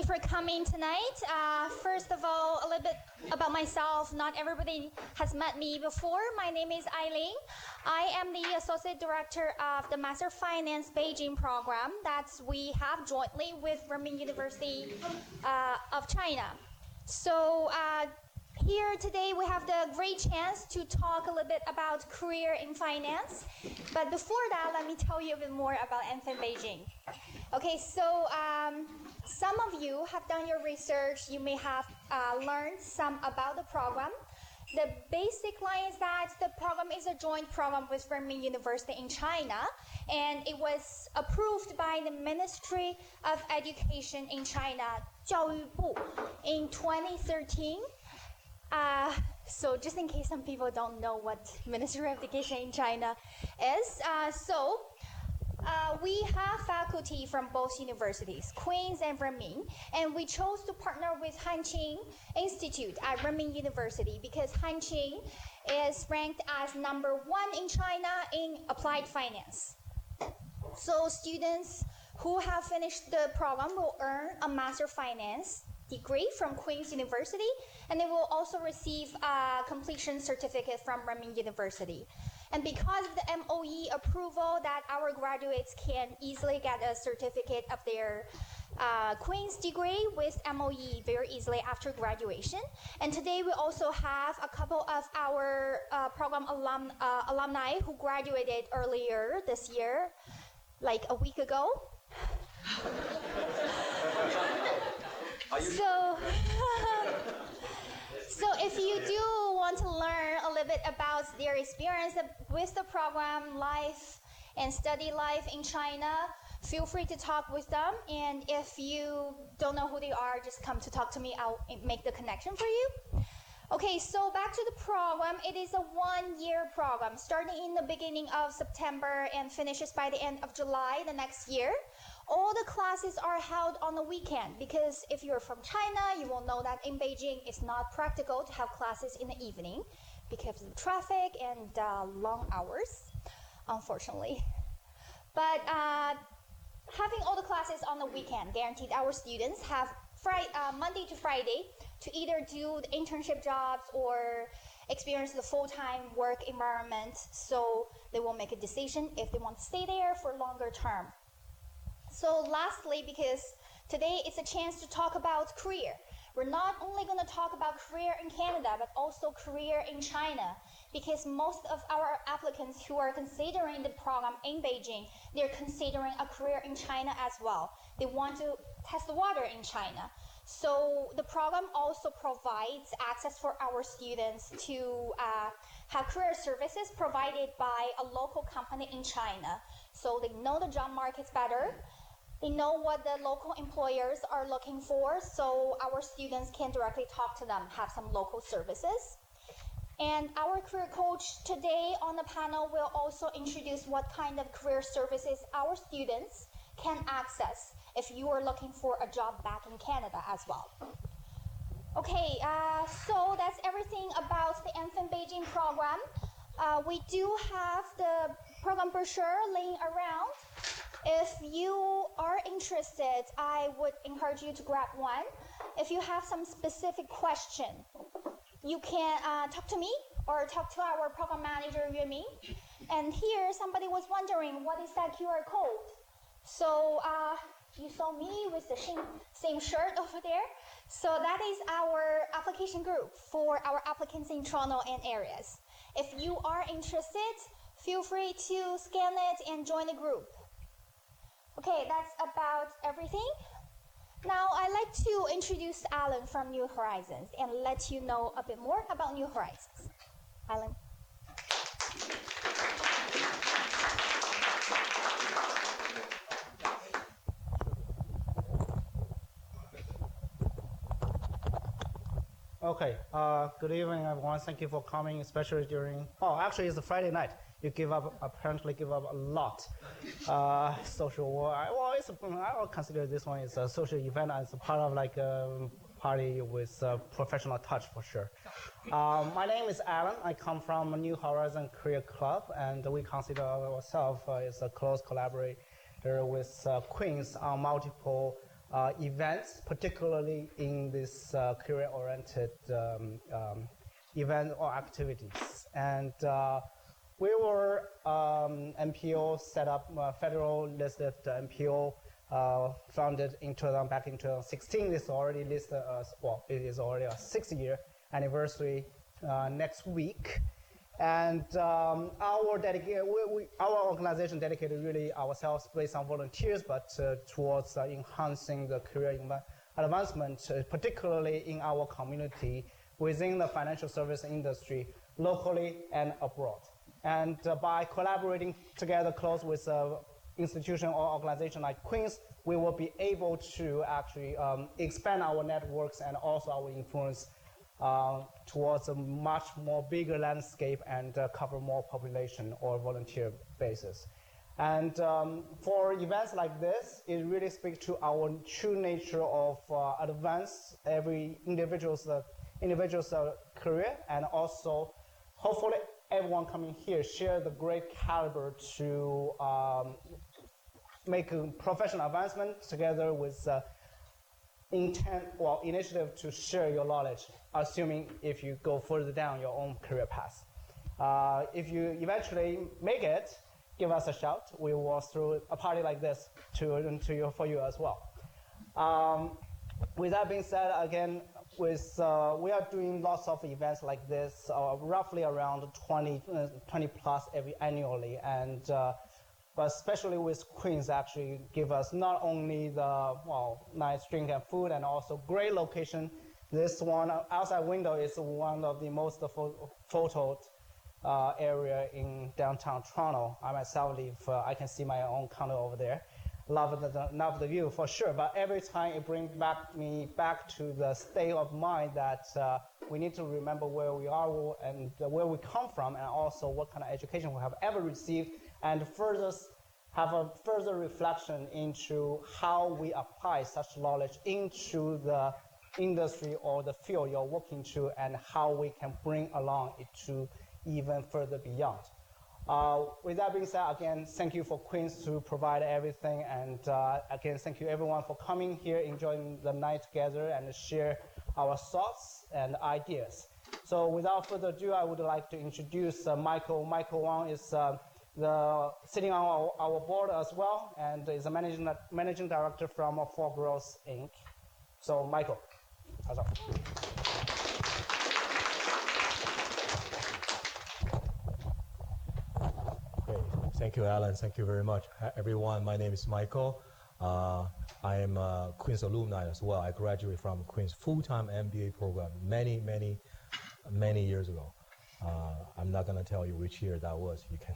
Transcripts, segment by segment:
everybody for coming tonight. First of all, a little bit about myself. Not everybody has met me before. My name is Eileen. I am the Associate Director of the Master Finance Beijing program that we have jointly with Renmin University of China. So here today we have the great chance to talk a little bit about career in finance. But before that, let me tell you a bit more about MFin Beijing. Okay, so some of you have done your research. You may have learned some about the program. The basic line is that the program is a joint program with Renmin University in China, and it was approved by the Ministry of Education in China, 教育部, in 2013. So just in case some people don't know what Ministry of Education in China is, we have faculty from both universities, Queen's and Renmin, and we chose to partner with Hanqing Institute at Renmin University because Hanqing is ranked as #1 in China in applied finance. So students who have finished the program will earn a Master Finance degree from Queen's University, and they will also receive a completion certificate from Renmin University. And because of the MOE approval that our graduates can easily get a certificate of their Queen's degree with MOE very easily after graduation. And today we also have a couple of our program alumni who graduated earlier this year, like a week ago. So if you do want to learn a little bit about their experience with the program, life and study life in China, feel free to talk with them. And if you don't know who they are, just come to talk to me. I'll make the connection for you. Okay, so back to the program. It is a one-year program, starting in the beginning of September and finishes by the end of July the next year. All the classes are held on the weekend because if you're from China, you will know that in Beijing it's not practical to have classes in the evening because of the traffic and long hours, unfortunately. But having all the classes on the weekend guaranteed our students have Monday to Friday to either do the internship jobs or experience the full-time work environment, so they will make a decision if they want to stay there for longer term. So lastly, because today it's a chance to talk about career. We're not only going to talk about career in Canada, but also career in China, because most of our applicants who are considering the program in Beijing, they're considering a career in China as well. They want to test the water in China. So the program also provides access for our students to have career services provided by a local company in China. So they know the job markets better. They know what the local employers are looking for, so our students can directly talk to them, have some local services. And our career coach today on the panel will also introduce what kind of career services our students can access if you are looking for a job back in Canada as well. Okay, so that's everything about the MFin Beijing program. We do have the program brochure laying around. If you are interested, I would encourage you to grab one. If you have some specific question, you can talk to me or talk to our program manager, Yueming. And here, somebody was wondering, what is that QR code? So you saw me with the same shirt over there. So that is our application group for our applicants in Toronto and areas. If you are interested, feel free to scan it and join the group. Okay, that's about everything. Now, I'd like to introduce Alan from New Horizons and let you know a bit more about New Horizons. Alan. Okay, good evening, everyone. Thank you for coming, especially during, actually it's a Friday night. You apparently give up a lot. Social work, I would consider this one is a social event as a part of like a party with a professional touch for sure. My name is Alan. I come from New Horizon Career Club, and we consider ourselves as a close collaborator with Queen's on multiple events, particularly in this career-oriented event or activities. And we were MPO set up, federal listed MPO, founded back in 2016. This already listed as, well, it is already a 6-year anniversary next week. And our organization dedicated really ourselves based on volunteers, but towards enhancing the career advancement, particularly in our community within the financial service industry, locally and abroad. And by collaborating together close with institution or organization like Queen's, we will be able to actually expand our networks and also our influence towards a much more bigger landscape and cover more population or volunteer basis. And for events like this, it really speaks to our true nature of advance every individual's career, and also hopefully everyone coming here share the great caliber to make a professional advancement together with initiative to share your knowledge, assuming if you go further down your own career path. If you eventually make it, give us a shout. We will throw a party like this for you as well. With that being said, again, we are doing lots of events like this, roughly around 20 plus annually, and but especially with Queens, actually give us not only the nice drink and food, and also great location. This one outside window is one of the most photoed area in downtown Toronto. I myself live, I can see my own condo over there. Love the view for sure, but every time it brings me back to the state of mind that we need to remember where we are and where we come from, and also what kind of education we have ever received, and have a further reflection into how we apply such knowledge into the industry or the field you're working to, and how we can bring along it to even further beyond. With that being said, again, thank you for Queens to provide everything, and again, thank you everyone for coming here, enjoying the night together, and share our thoughts and ideas. So without further ado, I would like to introduce Michael. Michael Wong is sitting on our board as well, and is a managing director from For Growth Inc. So Michael, how's up? Thank you, Alan. Thank you very much. Hi, everyone. My name is Michael. I am a Queen's alumni as well. I graduated from Queen's full-time MBA program many years ago. I'm not going to tell you which year that was. You can,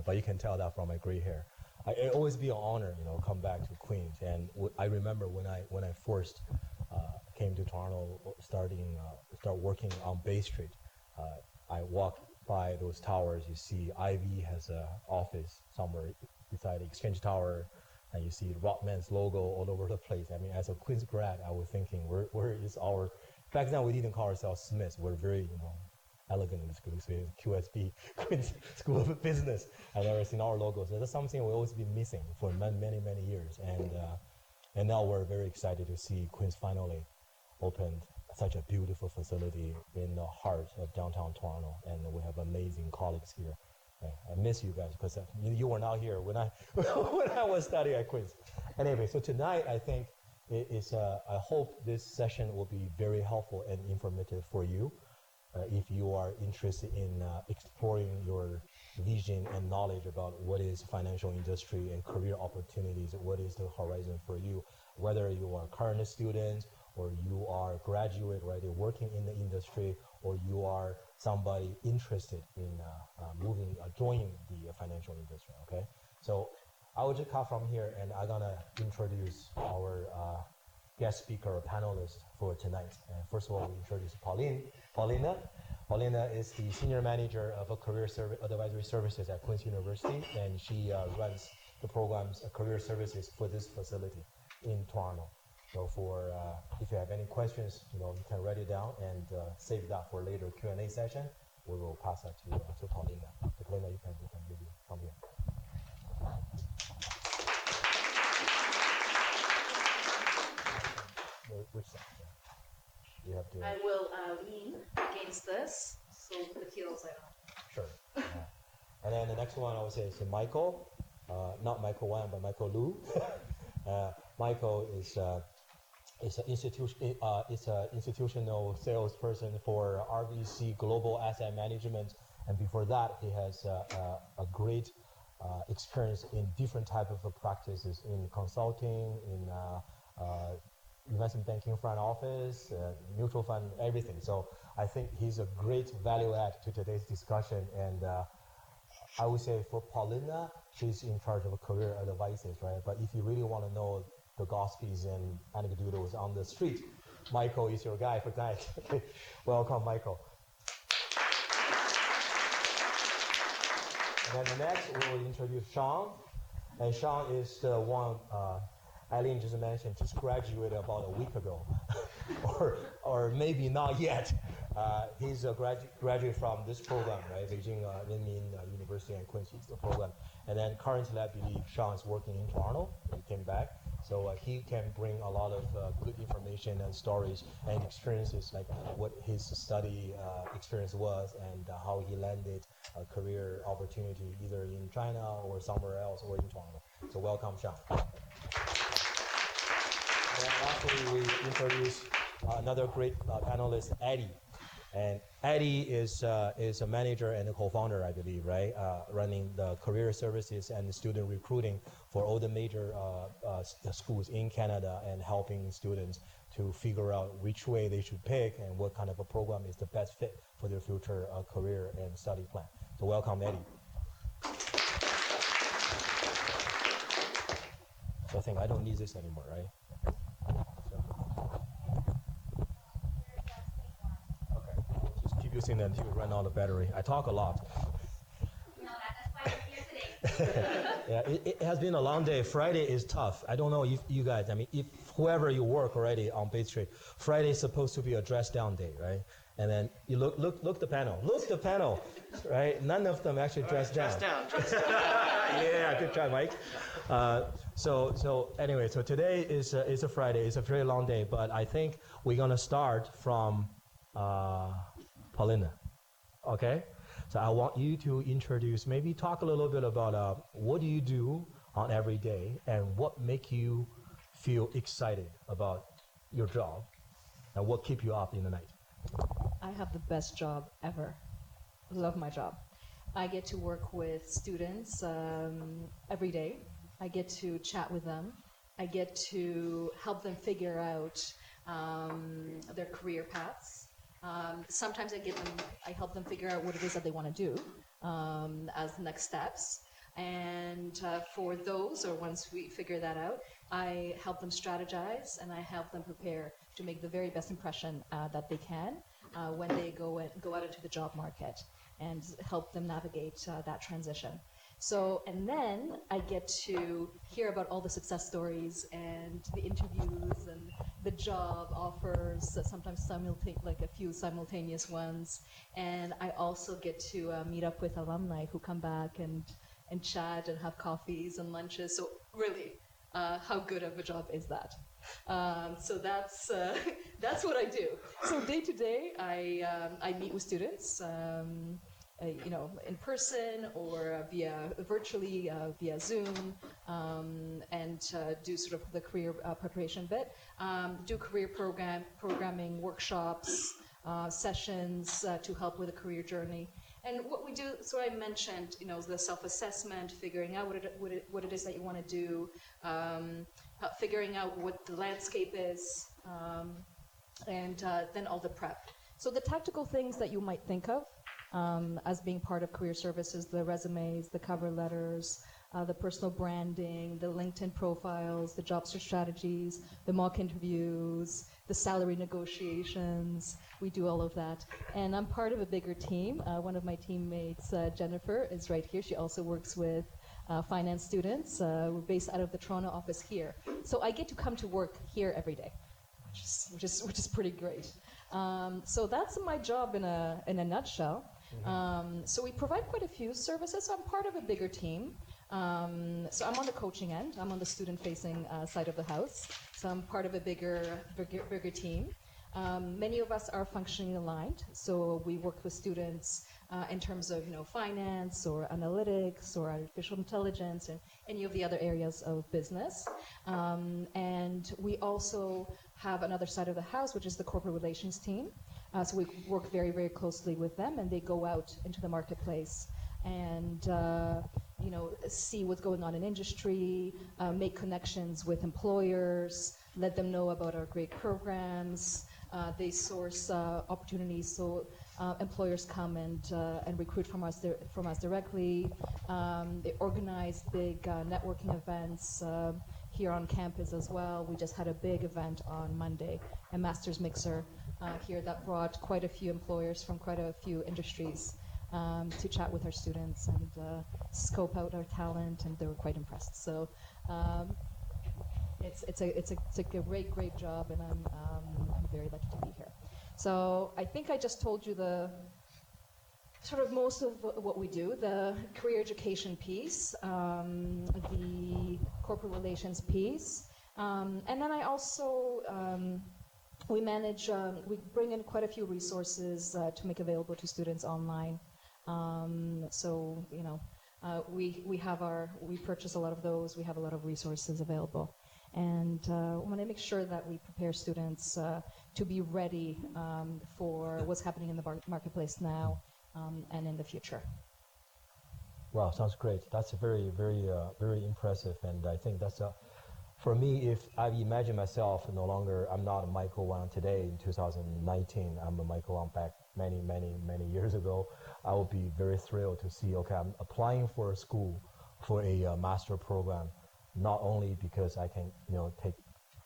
but you can tell that from my gray hair. It always be an honor, come back to Queen's. And I remember when I first came to Toronto, start working on Bay Street. I walked by those towers. You see Ivy has an office somewhere beside the Exchange Tower, and you see Rockman's logo all over the place. I mean, as a Queen's grad, I was thinking, where is our, back then we didn't call ourselves Smiths. We're very, elegant in the school, so QSB, Queen's School of Business. I've never seen our logo. So that's something we've always been missing for many years. And now we're very excited to see Queen's finally opened such a beautiful facility in the heart of downtown Toronto, and we have amazing colleagues here. I miss you guys because you were not here when I was studying at Queen's. Anyway, so tonight I think I hope this session will be very helpful and informative for you. If you are interested in exploring your vision and knowledge about what is financial industry and career opportunities, what is the horizon for you, whether you are current students or you are a graduate, right, you're working in the industry, or you are somebody interested in joining the financial industry, okay? So I will just cut from here, and I'm gonna introduce our guest speaker or panelist for tonight. And first of all, we introduce Paulina. Paulina is the Senior Manager of Career Advisory Services at Queen's University, and she runs the program's career services for this facility in Toronto. So if you have any questions, you can write it down and save that for later Q&A session. We will pass that to Paulina. So Paulina, you can maybe come here. which side? You have to. I will lean against this, so the heels I don't. Sure. And then the next one I would say is Michael, not Michael Wang, but Michael Lu. Michael is an institutional salesperson for RBC Global Asset Management, and before that, he has a great experience in different type of practices in consulting, in investment banking front office, mutual fund, everything. So I think he's a great value add to today's discussion. And I would say for Paulina, she's in charge of career advices, right? But if you really want to know the gossips and anecdotes on the street, Michael is your guy for that. Welcome, Michael. And then the next, we will introduce Sean. And Sean is the one Eileen just mentioned, just graduated about a week ago, or maybe not yet. He's a graduate from this program, right? Beijing Renmin University and Queen's program. And then currently, I believe Sean is working in Toronto. He came back. So he can bring a lot of good information and stories and experiences, like what his study experience was and how he landed a career opportunity either in China or somewhere else or in Toronto. So welcome, Sean. And lastly, we introduce another great panelist, Eddie. And Eddie is a manager and a co-founder, I believe, right? Running the career services and student recruiting for all the major schools in Canada and helping students to figure out which way they should pick and what kind of a program is the best fit for their future career and study plan. So welcome, Eddie. So I think I don't need this anymore, right? Using them until we run out of battery. I talk a lot. No, that's why we're here today. Yeah, it has been a long day. Friday is tough. I don't know if you guys, I mean, if whoever you work already on Bay Street, Friday is supposed to be a dress down day, right? And then you look the panel, right? None of them actually dressed down. Dress down. Yeah, good try, Mike. So anyway, so today is a Friday. It's a very long day, but I think we're gonna start from Paulina, okay? So I want you to introduce, maybe talk a little bit about what do you do on every day and what make you feel excited about your job and what keep you up in the night. I have the best job ever. Love my job. I get to work with students every day. I get to chat with them. I get to help them figure out their career paths. Sometimes I help them figure out what it is that they want to do as the next steps. And for those, or once we figure that out, I help them strategize and I help them prepare to make the very best impression that they can when they go out into the job market and help them navigate that transition. So, and then I get to hear about all the success stories and the interviews and the job offers, sometimes like a few simultaneous ones. And I also get to meet up with alumni who come back and chat and have coffees and lunches. So really, how good of a job is that? So that's what I do. So day to day, I meet with students. In person or virtually via Zoom, and do sort of the career preparation bit. Do career programming workshops, sessions to help with a career journey. And what we do, so I mentioned, the self-assessment, figuring out what it is that you want to do, figuring out what the landscape is, and then all the prep. So the tactical things that you might think of as being part of career services, the resumes, the cover letters, the personal branding, the LinkedIn profiles, the job search strategies, the mock interviews, the salary negotiations. We do all of that. And I'm part of a bigger team. One of my teammates, Jennifer, is right here. She also works with finance students. We're based out of the Toronto office here. So I get to come to work here every day, which is pretty great. So that's my job in a nutshell. So we provide quite a few services. I'm part of a bigger team. So I'm on the coaching end. I'm on the student-facing side of the house. So I'm part of a bigger team. Many of us are functionally aligned. So we work with students in terms of finance or analytics or artificial intelligence and any of the other areas of business. And we also have another side of the house, which is the corporate relations team. So we work very, very closely with them, and they go out into the marketplace and see what's going on in industry, make connections with employers, let them know about our great programs. They source opportunities, so employers come and recruit from us directly. They organize big networking events here on campus as well. We just had a big event on Monday, a Masters Mixer here that brought quite a few employers from quite a few industries to chat with our students and scope out our talent, and they were quite impressed. So it's a great job, and I'm very lucky to be here. So I think I just told you the sort of most of what we do: the career education piece, the corporate relations piece, and then I also we bring in quite a few resources to make available to students online. So we purchase a lot of those. We have a lot of resources available, and we want to make sure that we prepare students to be ready for what's happening in the marketplace now and in the future. Wow, sounds great. That's very, very impressive, and I think that's for me, if I imagine myself no longer, I'm not Michael Wang today in 2019, I'm a Michael Wang back many years ago, I would be very thrilled to see, okay, I'm applying for a school for a master program, not only because I can, take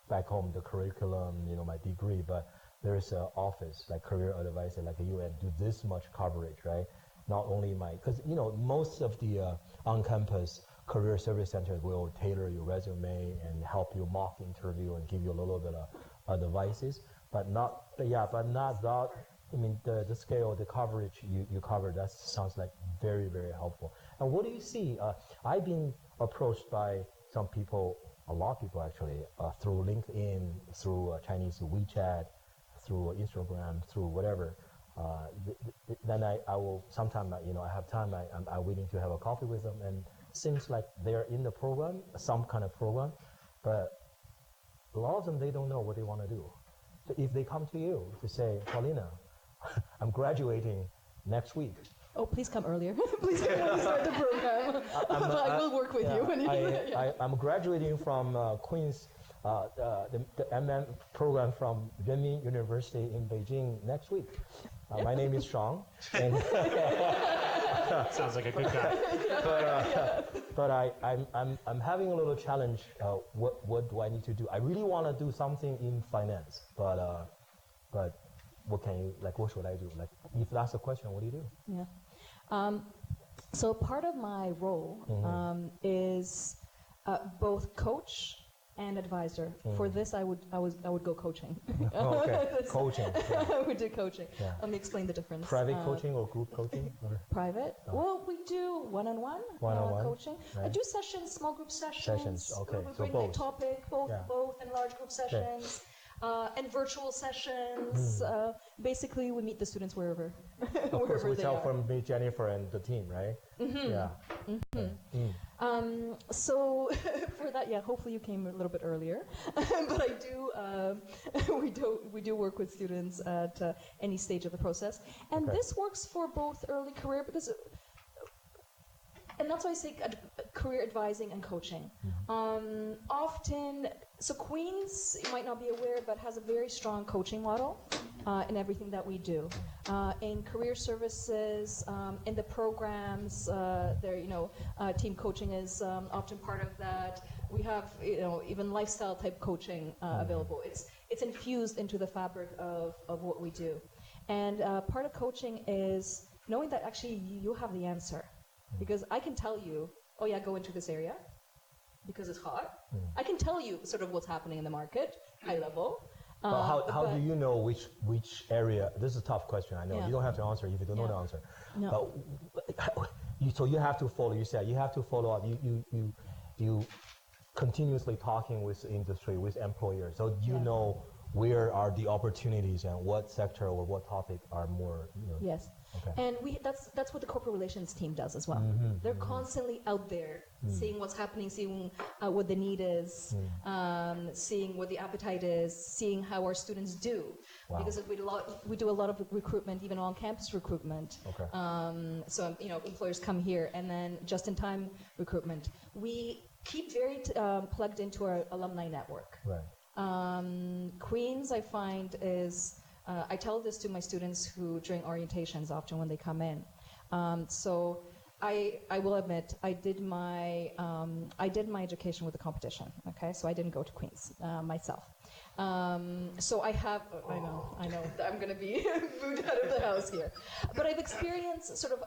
back home the curriculum, my degree, but there's an office, like career advisor, like you, and do this much coverage, right? Not only because, most of the on-campus career service centers will tailor your resume and help you mock interview and give you a little bit of advices, but not that. I mean, the scale, the coverage you cover, that sounds like very, very helpful. And what do you see? I've been approached by some people, a lot of people actually, through LinkedIn, through Chinese WeChat, through Instagram, through whatever. Then I will sometime, I have time, I'm willing to have a coffee with them, and seems like they're in the program, some kind of program, but a lot of them, they don't know what they want to do. So if they come to you to say, Paulina, I'm graduating next week. Oh, please come earlier. Please come when we start the program. I will work with you. I'm graduating from Queen's, the MM program from Renmin University in Beijing next week. My name is Shang. And sounds like a good guy. But I'm having a little challenge. What do I need to do? I really want to do something in finance, but what should I do? Like, if that's the question, what do you do? Yeah. So part of my role is both coach and advisor. For this, I would go coaching. Okay, coaching. Yeah. I would do coaching. Yeah. Let me explain the difference. Private coaching or group coaching? Or? Private. Oh. Well, we do one-on-one coaching. Right. I do sessions, small group sessions. Okay. We So bring both. a topic, both and large group sessions. And virtual sessions. Basically, we meet the students wherever. Of course, we they tell are. from me, Jennifer, and the team, right? Yeah. So for that, hopefully you came a little bit earlier, but I do. We do work with students at any stage of the process, and this works for both early career because. And that's why I say career advising and coaching. Often, so Queen's, you might not be aware, but has a very strong coaching model in everything that we do. In career services, in the programs, team coaching is often part of that. We have, even lifestyle type coaching available. It's infused into the fabric of what we do. And part of coaching is knowing that actually you have the answer. Because I can tell you, oh yeah, go into this area because it's hot. I can tell you sort of what's happening in the market, high level. But how do you know which area? This is a tough question. I know you don't have to answer if you don't know the answer. No. But So you have to follow. You said you have to follow up. You continuously talking with the industry, with employers, so you know where are the opportunities and what sector or what topic are more. Yes. Okay. And that's what the corporate relations team does as well. They're constantly out there seeing what's happening, seeing what the need is, seeing what the appetite is, seeing how our students do. Wow. Because we do a lot of recruitment, even on-campus recruitment. Okay. So employers come here, and then just-in-time recruitment. We keep very plugged into our alumni network. Right. Queens, I find, is I tell this to my students who during orientations often when they come in. So I will admit I did my education with a competition. Okay, so I didn't go to Queens myself. So I have I know that I'm going to be booed out of the house here, but I've experienced sort of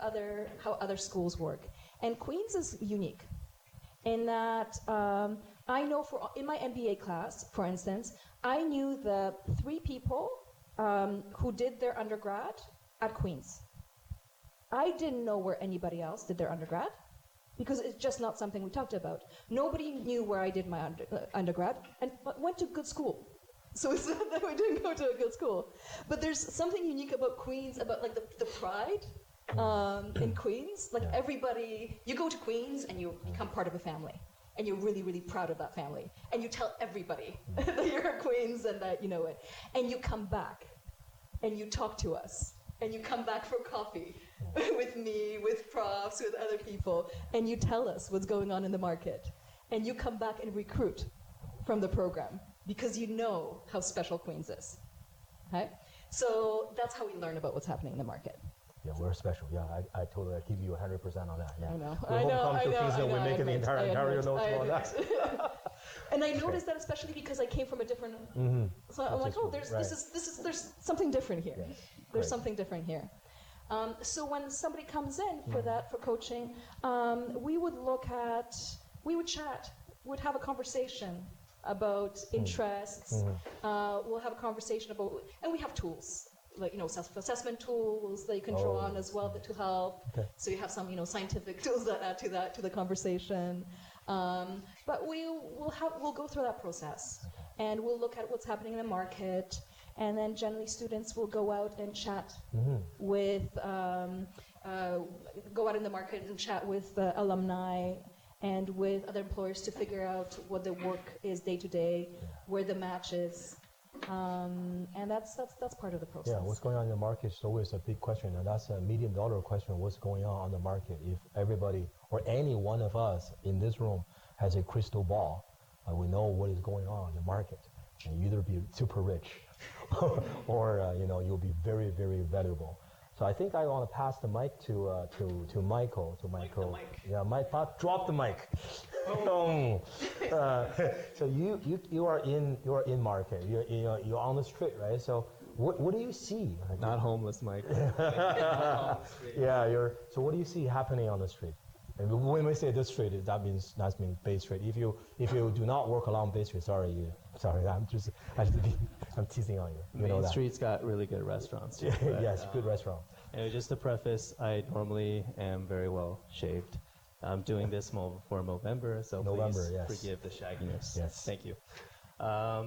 how other schools work, and Queens is unique in that I know in my MBA class, for instance, I knew the 3 people who did their undergrad at Queens. I didn't know where anybody else did their undergrad because it's just not something we talked about. Nobody knew where I did my undergrad and went to good school. So it's not that we didn't go to a good school. But there's something unique about Queens, about like the pride in Queens. Like everybody, you go to Queens and you become part of a family. And you're really, really proud of that family. And you tell everybody that you're at Queens and that you know it. And you come back and you talk to us. And you come back for coffee with me, with profs, with other people. And you tell us what's going on in the market. And you come back and recruit from the program because you know how special Queens is. Okay? So that's how we learn about what's happening in the market. Yeah, we're special. Yeah, I totally give you 100% on that. Yeah. I know. We'll come to Queens and we make the entire notes on that. And I noticed that especially because I came from a different. So I'm like, oh, there's something different here. Yes. There's something different here. So when somebody comes in for coaching, we would chat, we'd have a conversation about interests. We'll have a conversation about, and we have tools. Like self-assessment tools that you can draw on as well to help. Okay. So you have some scientific tools that add to the conversation. But we'll go through that process, and we'll look at what's happening in the market, and then generally students will go out and chat with go out in the market and chat with alumni and with other employers to figure out what the work is day to day, where the match is. And that's part of the process. Yeah, what's going on in the market is always a big question, and that's a $1 million question. What's going on the market? If everybody or any one of us in this room has a crystal ball, we know what is going on in the market, and you either be super rich, or you'll be very, very valuable. So I think I want to pass the mic to Michael. To Michael. Like the mic. Yeah, Mike, drop the mic. So you are in market. You're on the street, right? So what do you see? Not homeless, Mike. Yeah, so what do you see happening on the street? And when we say the street, that means Bay Street. If you do not work along Bay Street, sorry, I'm teasing on you. You know Main that. Street's got really good restaurants. Too, Yes, good restaurant. And just to preface, I normally am very well shaved. I'm doing this for November, so please forgive the shagginess. Yes. Thank you.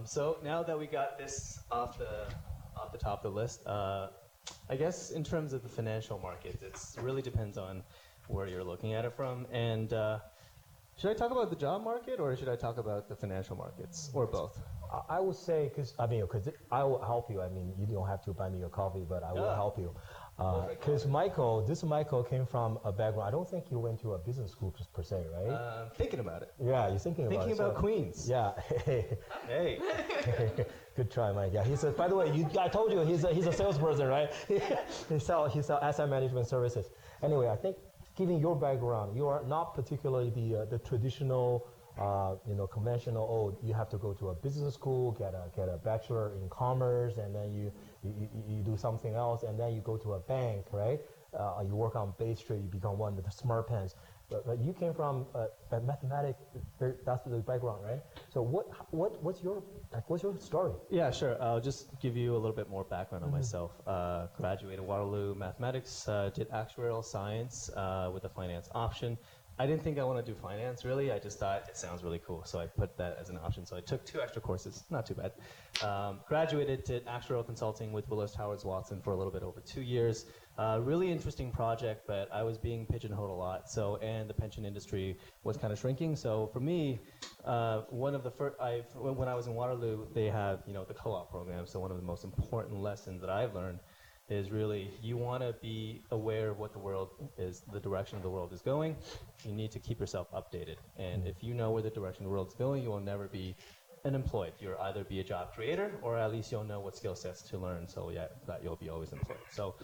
So now that we got this off the top of the list, I guess in terms of the financial markets, it really depends on where you're looking at it from. And should I talk about the job market or should I talk about the financial markets, or both? I would say, because I will help you. I mean, you don't have to buy me a coffee, but I will help you. Because Michael came from a background. I don't think you went to a business school per se, right? Thinking about it. Yeah, you're thinking about it. Thinking about Queens. Yeah. Hey. Good try, Mike. Yeah, by the way, I told you he's a salesperson, right? he sell asset management services. Anyway, I think given your background, you are not particularly the traditional, conventional. You have to go to a business school, get a bachelor in commerce, and then you do something else, and then you go to a bank, right? you work on Bay Street, you become one of the smart pants. But you came from a mathematics, that's the background, right? So what's your story? Yeah, sure. I'll just give you a little bit more background on myself. Graduated Waterloo Mathematics, did actuarial science with a finance option. I didn't think I want to do finance, really. I just thought it sounds really cool, so I put that as an option. So I took 2 extra courses, not too bad. Graduated, did actuarial consulting with Willis Towers Watson for a little bit over 2 years. Really interesting project, but I was being pigeonholed a lot. So, and the pension industry was kind of shrinking. So for me, one of the first, when I was in Waterloo, they have, the co-op program. So one of the most important lessons that I've learned is really you want to be aware of what the direction of the world is going. You need to keep yourself updated. And if you know where the direction of the world is going, you will never be unemployed. You'll either be a job creator, or at least you'll know what skill sets to learn, so that you'll be always employed. So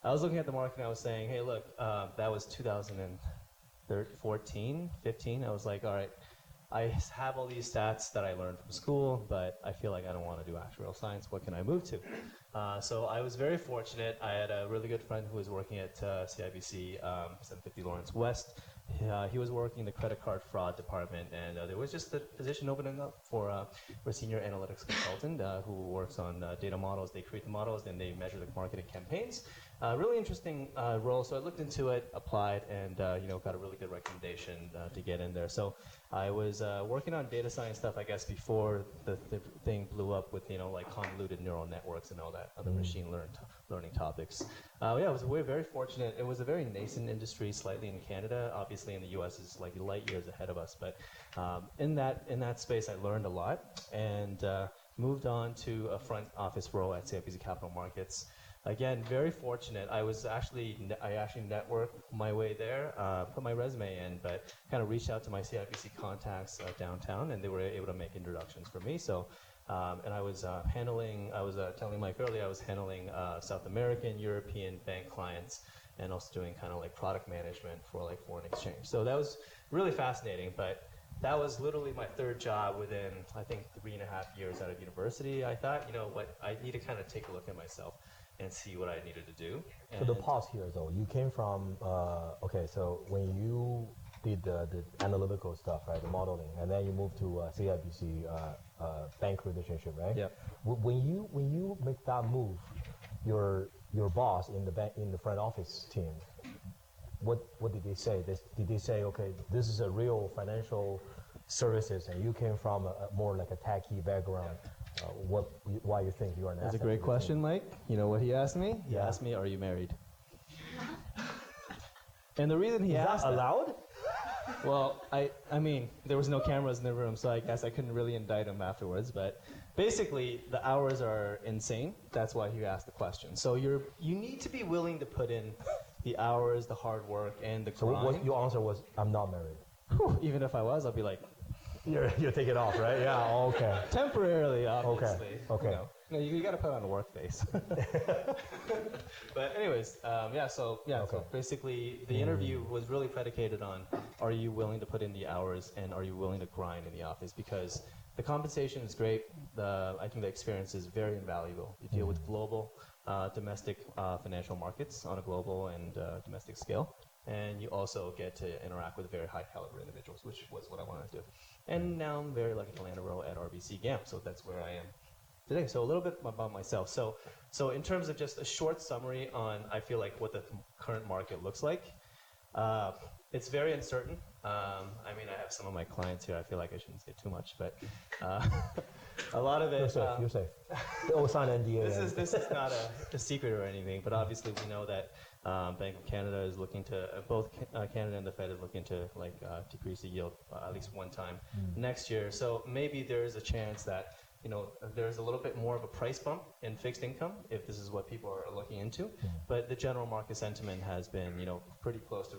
I was looking at the market and I was saying, hey, look, that was 2014, 15. I was like, all right, I have all these stats that I learned from school, but I feel like I don't want to do actuarial science. What can I move to? So I was very fortunate. I had a really good friend who was working at CIBC, 750 Lawrence West. He was working in the credit card fraud department, and there was just a position opening up for a senior analytics consultant who works on data models. They create the models, then they measure the marketing campaigns. Really interesting role. So I looked into it, applied, and got a really good recommendation to get in there. So I was working on data science stuff, I guess, before the thing blew up with like convoluted neural networks and all that other machine learning topics. I was very fortunate. It was a very nascent industry, slightly in Canada. Obviously, in the U.S., it's like light years ahead of us. But in that space, I learned a lot and moved on to a front office role at CIBC Capital Markets. Again, very fortunate. I actually networked my way there, put my resume in, but kind of reached out to my CIBC contacts downtown, and they were able to make introductions for me. So, and I was telling Mike earlier, I was handling South American, European bank clients, and also doing kind of like product management for like foreign exchange. So that was really fascinating, but that was literally my 3rd job within, I think, 3.5 years out of university. I thought, I need to kind of take a look at myself and see what I needed to do. So the pause here, though, you came from, so when you did the analytical stuff, right, the modeling, and then you moved to CIBC bank relationship, right? Yeah. When you make that move, your boss in the front office team, what did they say? Did they say, okay, this is a real financial services, and you came from more like a techie background? Why you think you are an asset? That's a great question, Mike. You know what he asked me? He Yeah. asked me, "Are you married?" And the reason he Is asked that allowed? well, I mean, there was no cameras in the room, so I guess I couldn't really indict him afterwards. But basically, the hours are insane. That's why he asked the question. So you need to be willing to put in the hours, the hard work, and the So grind. what your answer was, I'm not married. Even if I was, I'll be like, You're taking off, right? Yeah. Okay. temporarily, obviously. Okay. You got to put on a work face. But anyways, So basically, the interview was really predicated on: are you willing to put in the hours, and are you willing to grind in the office? Because the compensation is great. I think the experience is very invaluable. You deal with global, domestic financial markets on a global and domestic scale. And you also get to interact with very high caliber individuals, which was what I wanted to do. And now I'm very lucky to land a role at RBC GAM, so that's where I am today. So a little bit about myself. So in terms of just a short summary on, I feel like what the current market looks like, it's very uncertain. I mean, I have some of my clients here. I feel like I shouldn't say too much, but a lot of it. You're safe. Oh, sign NDA. This is not a secret or anything, but obviously we know that Bank of Canada is looking to, both Canada and the Fed is looking to decrease the yield at least one time next year. So maybe there is a chance that there's a little bit more of a price bump in fixed income if this is what people are looking into. But the general market sentiment has been pretty close to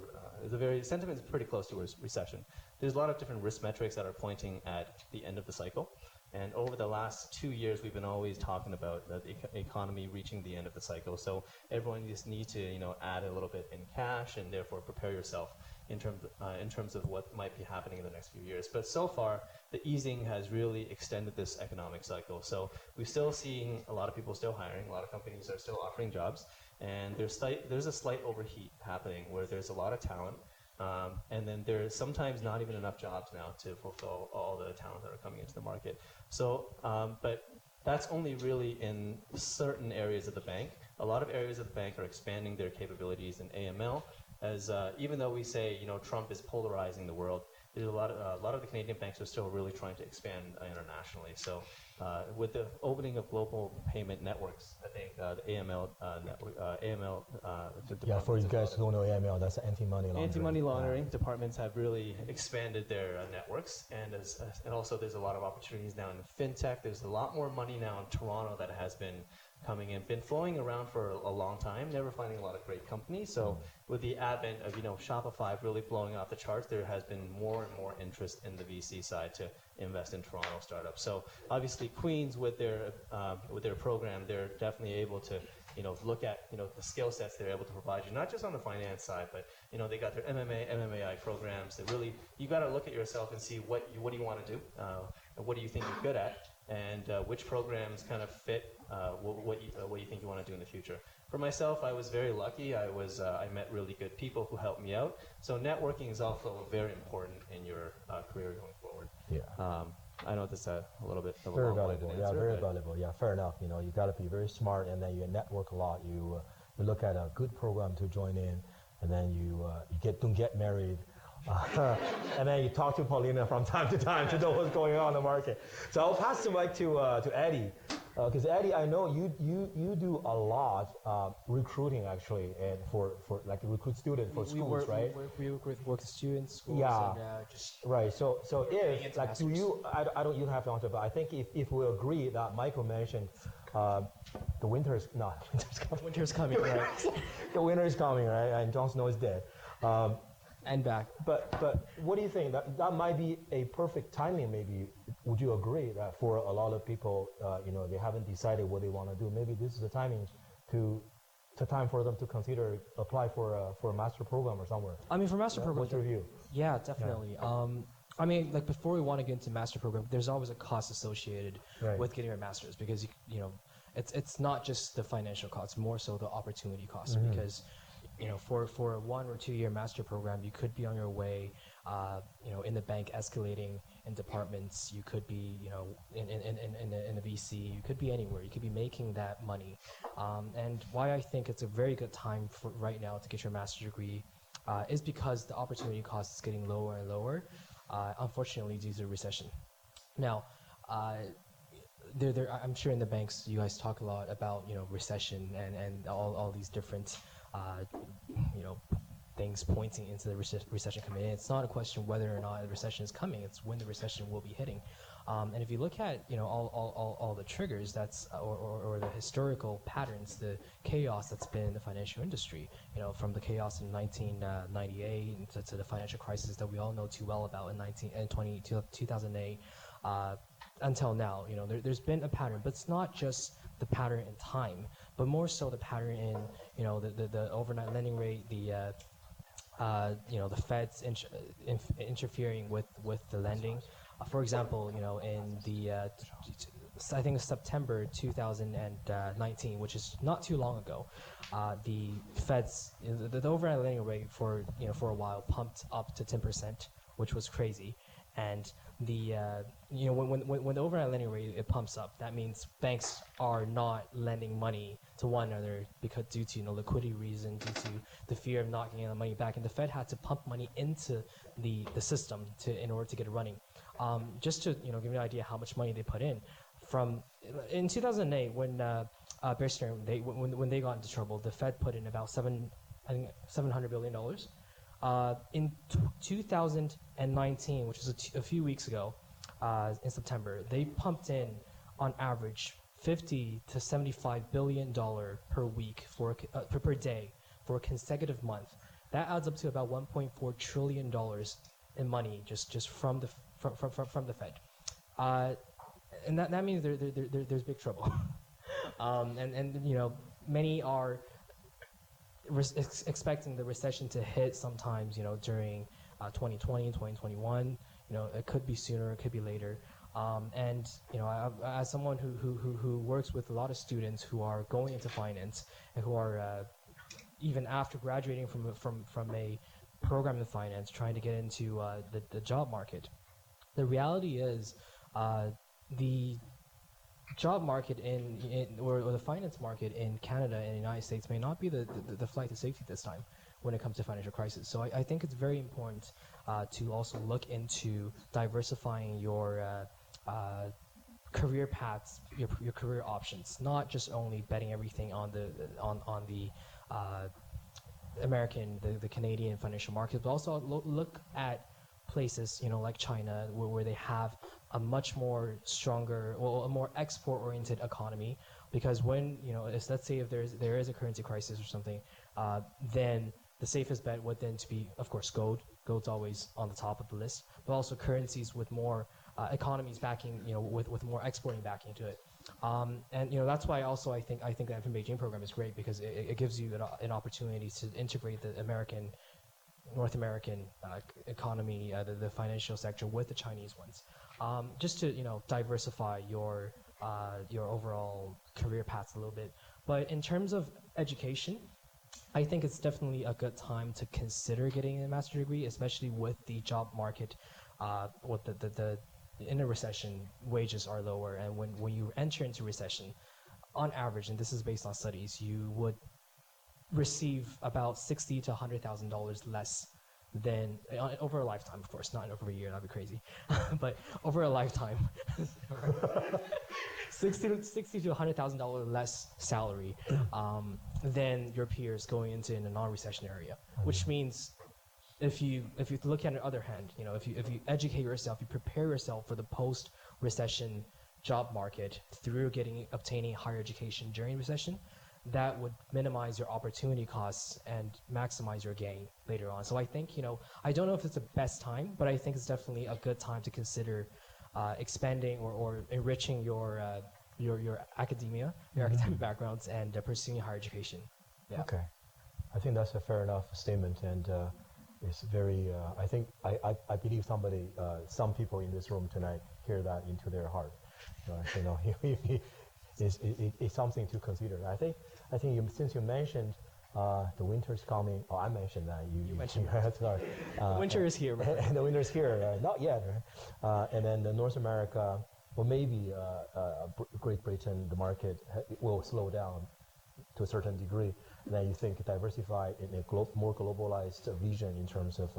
sentiment is pretty close to a recession. There's a lot of different risk metrics that are pointing at the end of the cycle. And over the last 2 years, we've been always talking about the economy reaching the end of the cycle. So everyone just needs to, add a little bit in cash and therefore prepare yourself in terms of what might be happening in the next few years. But so far, the easing has really extended this economic cycle. So we're still seeing a lot of people still hiring, a lot of companies are still offering jobs, and there's a slight overheat happening where there's a lot of talent, and then there's sometimes not even enough jobs now to fulfill all the talent that are coming into the market. So, but that's only really in certain areas of the bank. A lot of areas of the bank are expanding their capabilities in AML, as even though we say, you know, Trump is polarizing the world, there's a lot of the Canadian banks are still really trying to expand internationally. So with the opening of global payment networks, I think the AML network, AML. Yeah, for you guys who don't know AML, that's anti-money laundering. Anti-money laundering departments have really expanded their networks, and also there's a lot of opportunities now in fintech. There's a lot more money now in Toronto that has been coming in, been flowing around for a long time, never finding a lot of great companies. So with the advent of, you know, Shopify really blowing off the charts, there has been more and more interest in the VC side to invest in Toronto startups. So obviously Queens with their program, they're definitely able to, you know, look at, you know, the skill sets they're able to provide you, not just on the finance side, but, you know, they got their MMAI programs that really, you got to look at yourself and see what do you want to do, and what do you think you're good at, and which programs kind of fit what you think you want to do in the future. For myself, I was very lucky. I met really good people who helped me out. So networking is also very important in your career going forward. Yeah. I know this a little bit of a Very long-winded valuable. Yeah, answer, very but valuable. Yeah, fair enough. You know, you got to be very smart, and then you network a lot. You look at a good program to join in, and then you don't get married. And then you talk to Paulina from time to know what's going on in the market. So I'll pass the mic to Eddie, because Eddie, I know you do a lot recruiting actually, and for like recruit students for schools, right? We work with students, schools, Yeah. and just Right. So if into like, do masters. you? I don't. You don't have to answer, but I think if we agree that Michael mentioned the winter is not winter's coming. winter's coming, right? The winter is coming, right? And Jon Snow is dead. And back. But what do you think? That might be a perfect timing. Maybe would you agree that for a lot of people, you know, they haven't decided what they want to do. Maybe this is the timing time for them to consider apply for a master program or somewhere. I mean, for master program, What's your view? yeah, definitely. I mean, like before we want to get into master program, there's always a cost associated Right. with getting your master's, because you know, it's not just the financial cost, more so the opportunity cost, because you know, for a 1 or 2 year master program, you could be on your way, you know, in the bank, escalating in departments. You could be, you know, in the VC. You could be anywhere. You could be making that money. And why I think it's a very good time for right now to get your master's degree is because the opportunity cost is getting lower and lower, unfortunately due to recession. Now, I'm sure in the banks you guys talk a lot about, you know, recession and all these different you know, things pointing into the recession coming in. It's not a question whether or not a recession is coming, it's when the recession will be hitting. And if you look at, you know, all the triggers or the historical patterns, the chaos that's been in the financial industry, you know, from the chaos in 1998 to the financial crisis that we all know too well about in 2008 until now, you know, there's been a pattern, but it's not just the pattern in time, but more so the pattern in, you know, the overnight lending rate, the you know, the Fed's interfering with the lending. For example, you know, in the I think it's September 2019, which is not too long ago, the Fed's the overnight lending rate for a while pumped up to 10%, which was crazy. And the you know, when the overnight lending rate it pumps up, that means banks are not lending money to one another because due to, you know, liquidity reason, due to the fear of not getting the money back, and the Fed had to pump money into the system in order to get it running. Just to, you know, give you an idea how much money they put in, in 2008 when Bear Stearns when they got into trouble, the Fed put in about $700 billion. In 2019, which is a few weeks ago, in September, they pumped in, on average, $50 to $75 billion per week per day for a consecutive month. That adds up to about $1.4 trillion in money just from the Fed, and that means there's big trouble, and you know, many are expecting the recession to hit sometimes, you know, during 2020, 2021. You know, it could be sooner, it could be later. And you know, as someone who works with a lot of students who are going into finance and who are even after graduating from a program in finance, trying to get into the job market. The reality is the job market or the finance market in Canada and the United States may not be the flight to safety this time when it comes to financial crisis. So I think it's very important to also look into diversifying your career paths, your career options, not just only betting everything on the American, the Canadian financial market, but also look at places, like China, where they have a much more stronger, or a more export-oriented economy. Because when, let's say if there is a currency crisis or something, then the safest bet would then to be, of course, gold. Gold's always on the top of the list, but also currencies with more economies backing, with more exporting backing to it. And that's why also I think the FM Beijing program is great, because it gives you an opportunity to integrate the North American economy, the financial sector, with the Chinese ones, just to diversify your overall career paths a little bit. But in terms of education, I think it's definitely a good time to consider getting a master's degree, especially with the job market, with in a recession, wages are lower, and when you enter into recession, on average, and this is based on studies, you would receive about $60,000 to $100,000 less than over a lifetime, of course, not over a year, that'd be crazy, but over a lifetime, $60,000 to $100,000 less salary than your peers going into in a non-recession area, which means if you look at the other hand, if you educate yourself, you prepare yourself for the post-recession job market through obtaining higher education during recession, that would minimize your opportunity costs and maximize your gain later on. So I think, I don't know if it's the best time, but I think it's definitely a good time to consider expanding or enriching your academia, your academic backgrounds, and pursuing higher education. Yeah. Okay, I think that's a fair enough statement, and it's very. I think I believe some people in this room tonight hear that into their heart. It's something to consider. I think since you mentioned the winter's coming. Oh, I mentioned that. You mentioned that. Sorry. Winter is here. And the winter's here. Not yet. Right? And then the North America, or maybe Great Britain, the market will slow down to a certain degree. And then you think diversify in a more globalized vision in terms of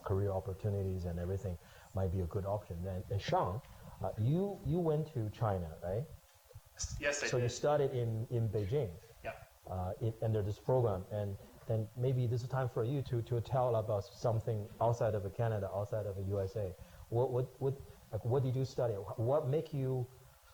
career opportunities and everything might be a good option. And Sean, you went to China, right? Yes, I did. So you studied in Beijing. Yeah. Under this program, and then maybe this is time for you to tell about something outside of Canada, outside of the USA. What did you study? What made you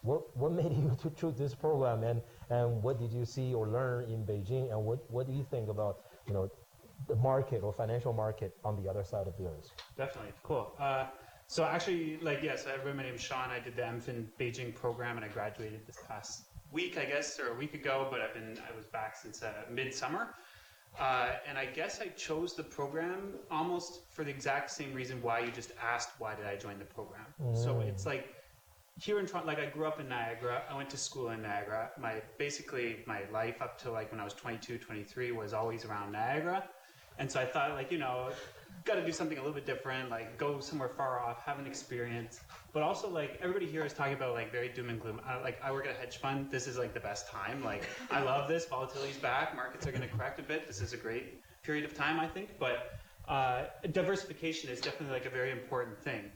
to choose this program, and what did you see or learn in Beijing, and what do you think about the market or financial market on the other side of the earth? Definitely, cool. So actually, so my name is Sean. I did the MFin Beijing program, and I graduated this past week, I guess, or a week ago. But I was back since midsummer, and I guess I chose the program almost for the exact same reason why you just asked. Why did I join the program? So it's like here in Toronto. I grew up in Niagara. I went to school in Niagara. My life up to when I was 22, 23 was always around Niagara, and so I thought got to do something a little bit different, go somewhere far off, have an experience. But also, everybody here is talking about very doom and gloom. I work at a hedge fund. This is the best time. I love this. Volatility's back. Markets are going to correct a bit. This is a great period of time, I think. But diversification is definitely a very important thing.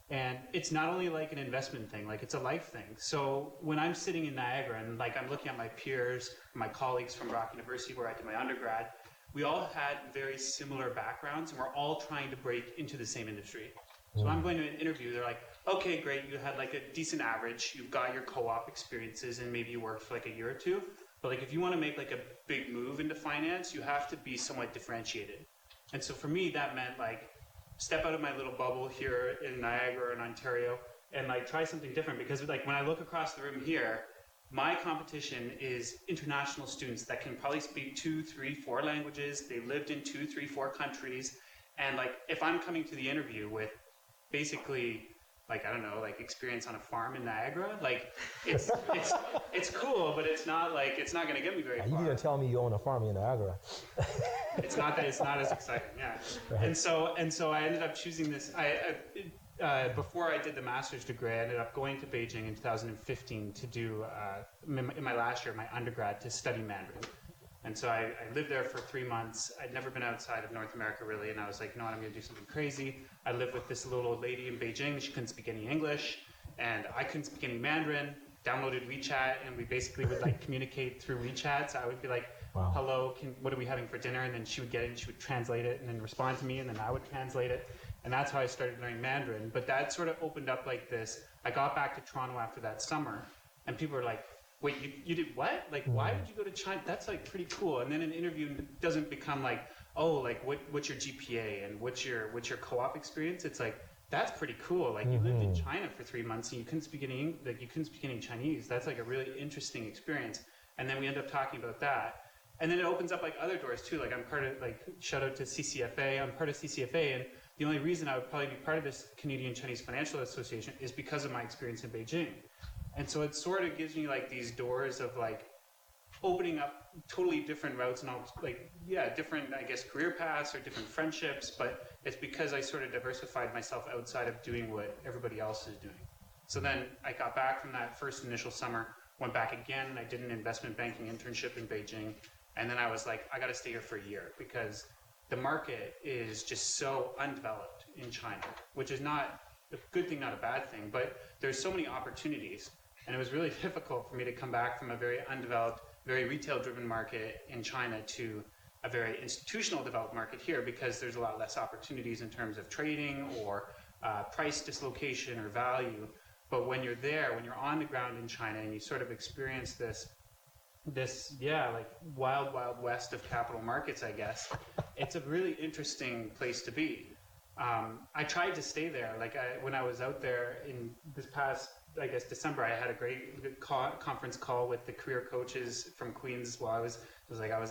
And it's not only an investment thing. It's a life thing. So when I'm sitting in Niagara and I'm looking at my peers, my colleagues from Brock University, where I did my undergrad, we all had very similar backgrounds, and we're all trying to break into the same industry. So when I'm going to an interview, they're like, okay, great, you had a decent average, you've got your co-op experiences, and maybe you worked for a year or two. But if you want to make a big move into finance, you have to be somewhat differentiated. And so for me, that meant step out of my little bubble here in Niagara and Ontario, and try something different. Because when I look across the room here, my competition is international students that can probably speak 2, 3, 4 languages. They lived in 2, 3, 4 countries. And if I'm coming to the interview with basically like, I don't know, like experience on a farm in Niagara. Like it's cool, but it's not going to get me very far. You didn't tell me you own a farm in Niagara. It's not as exciting, yeah. Right. And so I ended up choosing this. Before I did the master's degree, I ended up going to Beijing in 2015 to do in my last year, my undergrad, to study Mandarin. And so I lived there for 3 months. I'd never been outside of North America really, and I was like, you know what, I'm going to do something crazy. I lived with this little old lady in Beijing. She couldn't speak any English, and I couldn't speak any Mandarin. Downloaded WeChat, and we basically would like communicate through WeChat. So I would be like, wow. hello, what are we having for dinner? And then she would get it, and she would translate it, and then respond to me, and then I would translate it. And that's how I started learning Mandarin. But that sort of opened up like this. I got back to Toronto after that summer, and people were like, wait, you did what? Like, why would you go to China? That's like pretty cool. And then an interview doesn't become like, oh, like what's your GPA and what's your co-op experience? It's like, that's pretty cool. Like you lived in China for 3 months and you couldn't speak any Chinese. That's like a really interesting experience. And then we end up talking about that. And then it opens up like other doors too. Like I'm part of, like, shout out to CCFA. I'm part of CCFA, and the only reason I would probably be part of this Canadian Chinese Financial Association is because of my experience in Beijing. And so it sort of gives me like these doors of like opening up totally different routes and all, like, yeah, different, I guess, career paths or different friendships, but it's because I sort of diversified myself outside of doing what everybody else is doing. So then I got back from that first initial summer, went back again, and I did an investment banking internship in Beijing. And then I was like, I got to stay here for a year because the market is just so undeveloped in China, which is not a good thing, not a bad thing, but there's so many opportunities. And it was really difficult for me to come back from a very undeveloped, very retail-driven market in China to a very institutional developed market here because there's a lot less opportunities in terms of trading or price dislocation or value. But when you're there, when you're on the ground in China and you sort of experience this like wild west of capital markets, I guess, it's a really interesting place to be. I tried to stay there. Like when I was out there in this past, I guess, December, I had a great conference call with the career coaches from Queens while I was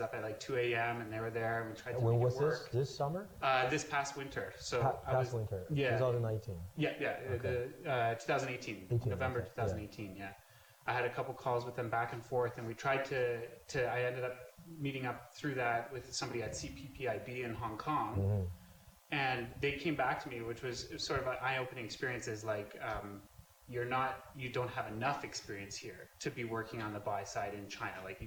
up at like 2 a.m. and they were there and we tried to When make was it work. this summer? This past winter. So past winter, yeah, 2019. Yeah, Okay. 2018, November 2018, yeah. I had a couple calls with them back and forth, and we tried I ended up meeting up through that with somebody at CPPIB in Hong Kong, and they came back to me, which was sort of an eye-opening experience, is like, you don't have enough experience here to be working on the buy side in China. Like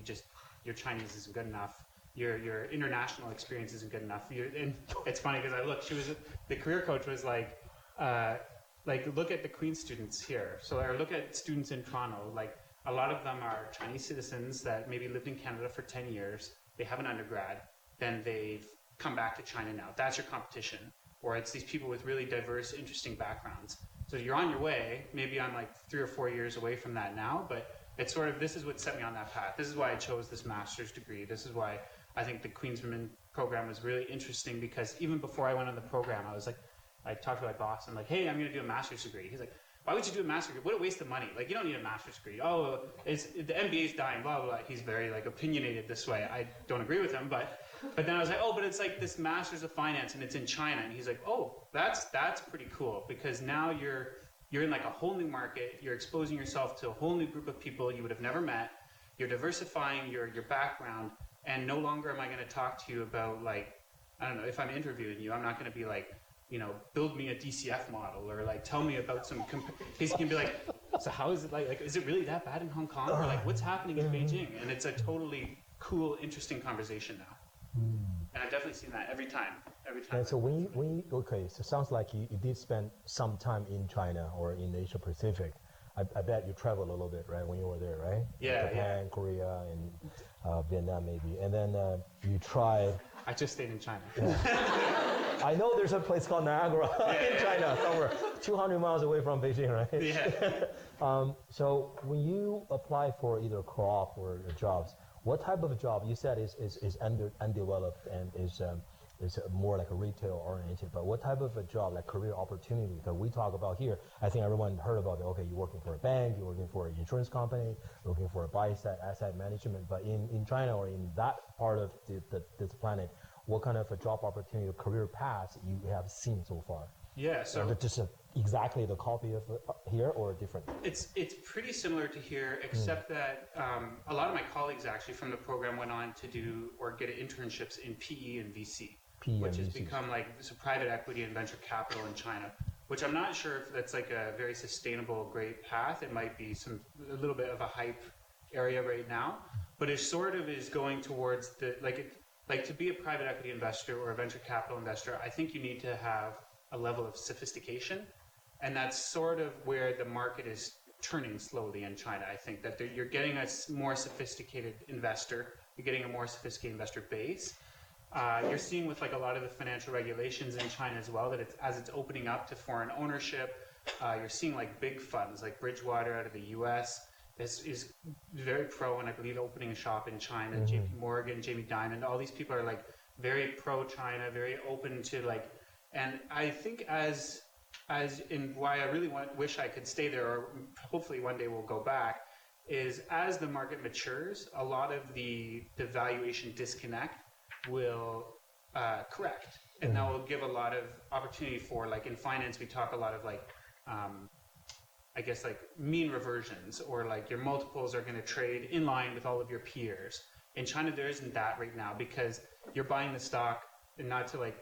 your Chinese isn't good enough. Your international experience isn't good enough. And it's funny because the career coach was like, look at the Queen's students here. So, or look at students in Toronto. Like, a lot of them are Chinese citizens that maybe lived in Canada for 10 years. They have an undergrad. Then they've come back to China now. That's your competition. Or it's these people with really diverse, interesting backgrounds. So you're on your way. Maybe I'm like 3 or 4 years away from that now, but it's sort of, this is what set me on that path. This is why I chose this master's degree. This is why I think the Queen's Women program was really interesting, because even before I went on the program, I talked to my boss. I'm like, hey, I'm going to do a master's degree. He's like, why would you do a master's degree? What a waste of money. Like, you don't need a master's degree. Oh, the MBA is dying, blah, blah, blah. He's very like opinionated this way. I don't agree with him, but then I was like, oh, but it's like this master's of finance and it's in China. And he's like, oh, that's pretty cool, because now you're in like a whole new market. You're exposing yourself to a whole new group of people you would have never met. You're diversifying your background, and no longer am I going to talk to you about, like, I don't know, if I'm interviewing you, I'm not going to be like, you know, build me a DCF model or like tell me about some. He's gonna be like, so how is it like? Is it really that bad in Hong Kong? Or like, what's happening in Beijing? And it's a totally cool, interesting conversation now. And I've definitely seen that every time. And so okay, so sounds like you did spend some time in China or in Asia Pacific. I bet you traveled a little bit, right, when you were there, right? Yeah, Japan, Korea, and Vietnam maybe. And then you tried. I just stayed in China. Yeah. I know there's a place called Niagara in China somewhere, 200 miles away from Beijing, right? Yeah. So when you apply for either co-op or jobs, what type of job you said is undeveloped and is more like a retail oriented, but what type of a job, like career opportunity that we talk about here? I think everyone heard about it. Okay, you're working for a bank, you're working for an insurance company, you're working for a buy-side asset management, but in China or in that part of this planet, what kind of a job opportunity or career path you have seen so far? Yeah, so Is it just exactly the copy of here or different? it's pretty similar to here, except that a lot of my colleagues actually from the program went on to do or get internships in PE and VC, which has become like so private equity and venture capital in China. Which I'm not sure if that's like a very sustainable, great path. It might be a little bit of a hype area right now, but it sort of is going towards the like to be a private equity investor or a venture capital investor. I think you need to have a level of sophistication, and that's sort of where the market is turning slowly in China. I think that you're getting a more sophisticated investor, you're getting a more sophisticated investor base. You're seeing with like a lot of the financial regulations in China as well that as it's opening up to foreign ownership, you're seeing like big funds like Bridgewater out of the U.S. This is very pro, and I believe opening a shop in China. JP Morgan, Jamie Dimon, all these people are like very pro-China, very open to like. And I think as in why I really wish I could stay there, or hopefully one day we'll go back, is as the market matures, a lot of the valuation disconnect will correct, and that will give a lot of opportunity for, like in finance we talk a lot of like I guess like mean reversions, or like your multiples are going to trade in line with all of your peers. In China there isn't that right now, because you're buying the stock, and not to like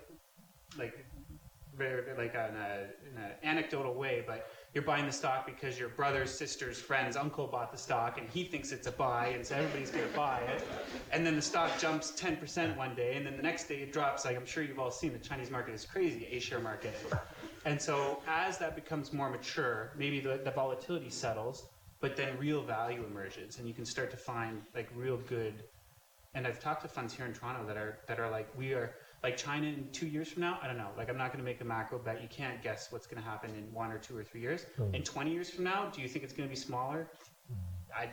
very like in an anecdotal way, but you're buying the stock because your brother's sister's friend's uncle bought the stock and he thinks it's a buy, and so everybody's going to buy it. And then the stock jumps 10% one day, and then the next day it drops. Like I'm sure you've all seen, the Chinese market is crazy, A-share market. And so as that becomes more mature, maybe the volatility settles, but then real value emerges, and you can start to find like real good. And I've talked to funds here in Toronto that are like, we are like China in 2 years from now. I don't know. Like I'm not going to make a macro bet. You can't guess what's going to happen in 1 or 2 or 3 years. In 20 years from now, do you think it's going to be smaller? I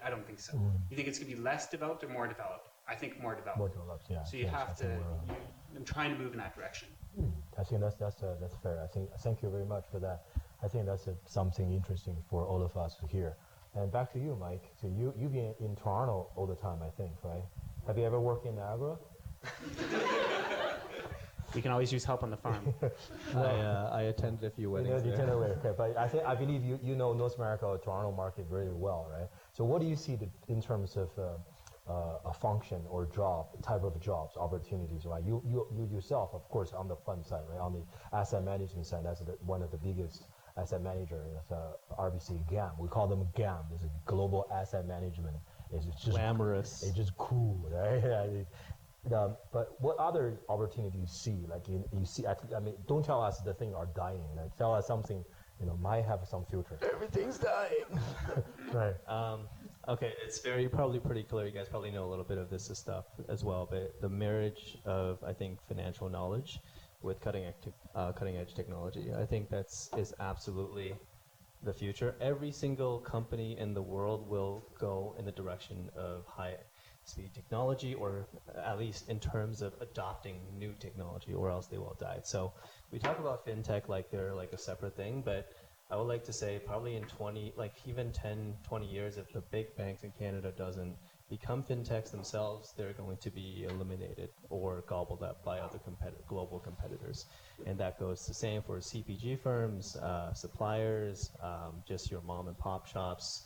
don't think so. You think it's going to be less developed or more developed? I think more developed. More developed, yeah. So you have to. I'm trying to move in that direction. I think that's fair. I think thank you very much for that. I think that's something interesting for all of us to hear. And back to you, Mike. So you've been in Toronto all the time, I think, right? Have you ever worked in Niagara? We can always use help on the farm. I attended a few weddings there. Okay, but I believe you know North America or Toronto market very well, right? So what do you see in terms of a function or job, type of jobs, opportunities, right? You yourself, of course, on the fund side, right? On the asset management side, that's one of the biggest asset manager, RBC GAM. We call them GAM. It's a global asset management. It's just glamorous. It's just cool, right? But what other opportunity you see? Like you see, I mean, don't tell us the thing are dying. Like tell us something, might have some future. Everything's dying. Right. Okay, it's probably pretty clear. You guys probably know a little bit of this stuff as well. But the marriage of, I think, financial knowledge with cutting edge technology, I think is absolutely the future. Every single company in the world will go in the direction of high-speed technology, or at least in terms of adopting new technology, or else they will die. So we talk about fintech like they're like a separate thing, but I would like to say probably in 10, 20 years, if the big banks in Canada doesn't become fintechs themselves, they're going to be eliminated or gobbled up by other global competitors. And that goes the same for CPG firms, suppliers, just your mom and pop shops,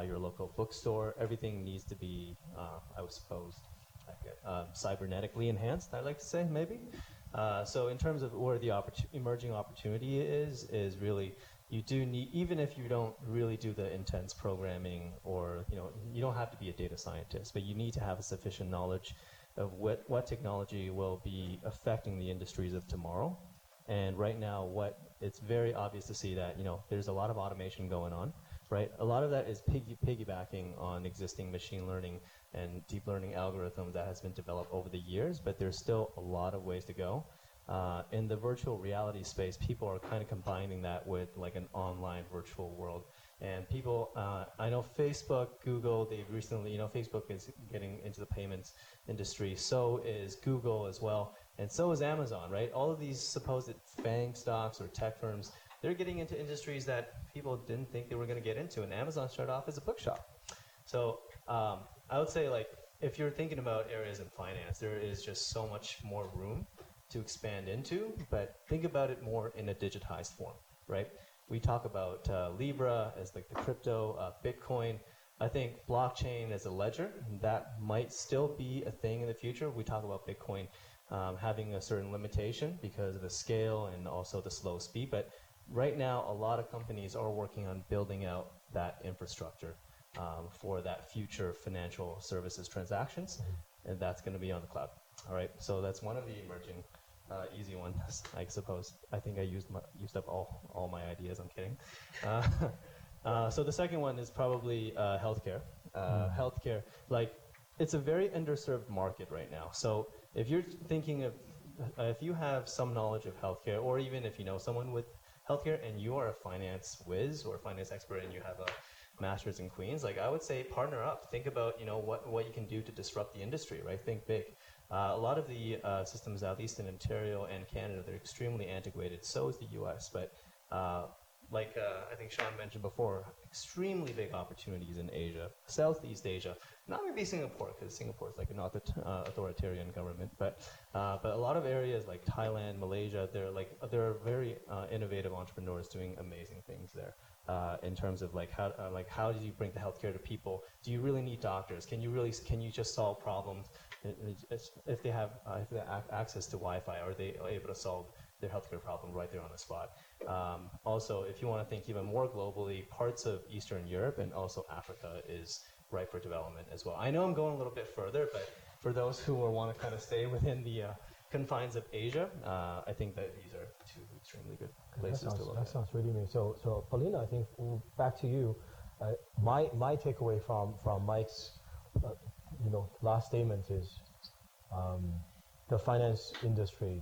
your local bookstore. Everything needs to be, I would suppose, cybernetically enhanced, I'd like to say, maybe. So in terms of where the emerging opportunity is really, you do need, even if you don't really do the intense programming, or you don't have to be a data scientist, but you need to have a sufficient knowledge of what technology will be affecting the industries of tomorrow. And right now, it's very obvious to see that there's a lot of automation going on, right? A lot of that is piggybacking on existing machine learning and deep learning algorithms that has been developed over the years, but there's still a lot of ways to go. In the virtual reality space, people are kind of combining that with like an online virtual world. And people, I know Facebook, Google, they've recently, Facebook is getting into the payments industry. So is Google as well. And so is Amazon, right? All of these supposed FANG stocks or tech firms, they're getting into industries that people didn't think they were going to get into. And Amazon started off as a bookshop. So I would say, like, if you're thinking about areas in finance, there is just so much more room to expand into, but think about it more in a digitized form, right? We talk about Libra as like the crypto, Bitcoin. I think blockchain as a ledger, that might still be a thing in the future. We talk about Bitcoin having a certain limitation because of the scale and also the slow speed, but right now a lot of companies are working on building out that infrastructure for that future financial services transactions, and that's going to be on the cloud. All right, so that's one of the emerging easy ones, I suppose. I think I used up all my ideas. I'm kidding. So the second one is probably healthcare. Healthcare, like, it's a very underserved market right now. So if you're thinking of, if you have some knowledge of healthcare, or even if you know someone with healthcare and you are a finance whiz or finance expert and you have a master's in Queens, like, I would say partner up. Think about, you know, what you can do to disrupt the industry, right? Think big. A lot of the systems, at least in Ontario and Canada, they're extremely antiquated. So is the US, but like I think Sean mentioned before, extremely big opportunities in Asia, Southeast Asia, not maybe Singapore, because Singapore is like an authoritarian government, but a lot of areas like Thailand, Malaysia, there are very innovative entrepreneurs doing amazing things there. In terms of like how do you bring the healthcare to people? Do you really need doctors? Can you just solve problems? If they have access to Wi-Fi, are they able to solve their healthcare problem right there on the spot? Also, if you want to think even more globally, parts of Eastern Europe and also Africa is ripe for development as well. I know I'm going a little bit further, but for those who want to kind of stay within the confines of Asia, I think that these are two extremely good places to look at. That sounds really amazing. So Paulina, I think back to you. My takeaway from Mike's last statement is the financial industry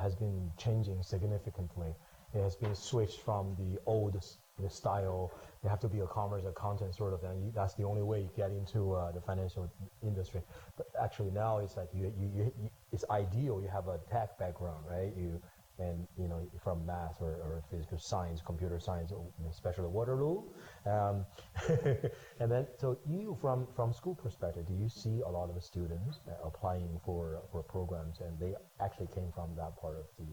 has been changing significantly. It has been switched from the old style. You have to be a commerce accountant sort of thing. That's the only way you get into the financial industry. But actually now it's like it's ideal. You have a tech background, right? And from math or physical science, computer science, especially Waterloo. And then, so you from school perspective, do you see a lot of students applying for programs, and they actually came from that part of the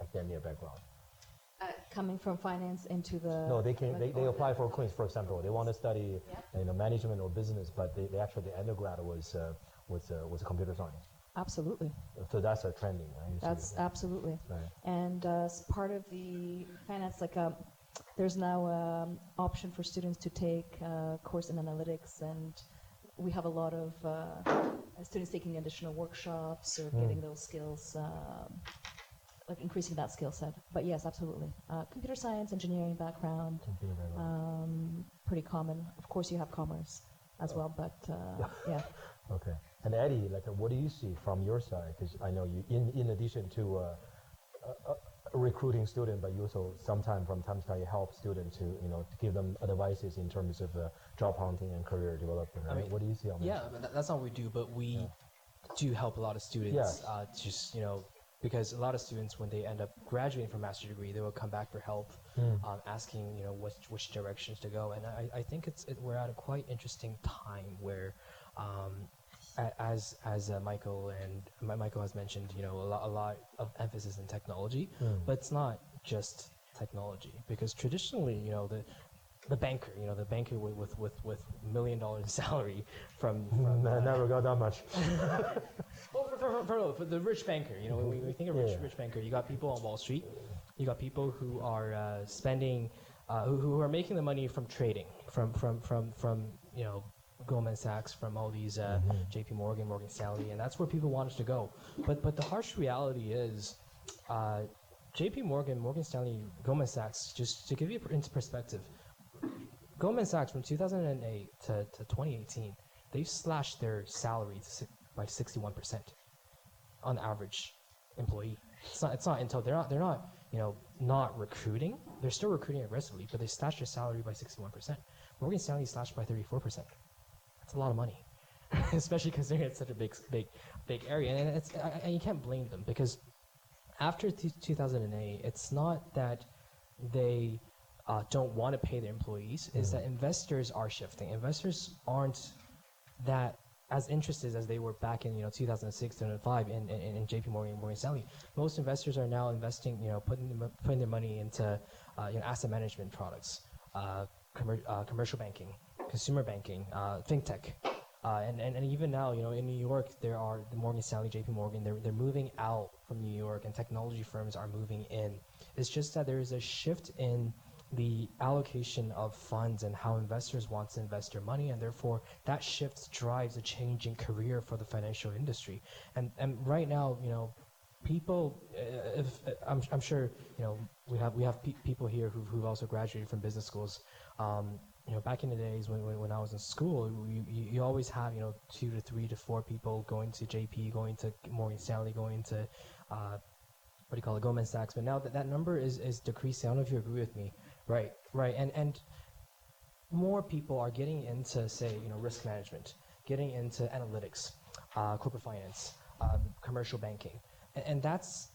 academia background? Coming from finance into the... No, they apply for Queens, for example. They want to study management or business, but they actually, the undergrad was computer science. Absolutely. So that's a trending, right? That's absolutely. Right. And as part of the finance, there's now option for students to take a course in analytics, and we have a lot of students taking additional workshops or getting those skills, like increasing that skill set. But yes, absolutely. Computer science, engineering background, pretty common. Of course, you have commerce as well, but yeah. Okay. And Eddie, what do you see from your side? Because I know you, in addition to recruiting students, but you also from time to time you help students to give them advices in terms of job hunting and career development. Right? I mean, what do you see on that? Yeah, that's not what we do, but we do help a lot of students. Just because a lot of students, when they end up graduating from master's degree, they will come back for help, asking which directions to go. And I think we're at a quite interesting time where. As Michael has mentioned, a lot of emphasis in technology, but it's not just technology, because traditionally, the banker, with $1 million salary from never got that much. Well, for the rich banker, when we think of rich banker, you got people on Wall Street, you got people who are spending, who are making the money from trading, from Goldman Sachs, from all these JP Morgan, Morgan Stanley, and that's where people want us to go. But the harsh reality is JP Morgan, Morgan Stanley, Goldman Sachs, just to give you into perspective, Goldman Sachs from 2008 to 2018, they've slashed their salary by 61% on average employee. It's not until they're not not recruiting. They're still recruiting aggressively, but they slashed their salary by 61%. Morgan Stanley slashed by 34%. That's a lot of money, especially considering it's such a big area, and you can't blame them, because after 2008, it's not that they don't want to pay their employees, it's that investors are shifting. Investors aren't that as interested as they were back in 2006, 2005 in JP Morgan and Morgan Stanley. Most investors are now investing, putting their money into asset management products, commercial banking, consumer banking, fintech. And even now, in New York, there are the Morgan Stanley, JP Morgan, they're moving out from New York, and technology firms are moving in. It's just that there is a shift in the allocation of funds and how investors want to invest their money, and therefore that shift drives a change in career for the financial industry. And right now, people, I'm sure, we have people here who've also graduated from business schools. Back in the days when I was in school, you always have 2 to 3 to 4 people going to JP, going to Morgan Stanley, going to Goldman Sachs. But now that number is decreasing. I don't know if you agree with me. Right. And more people are getting into, say, risk management, getting into analytics, corporate finance, commercial banking, and that's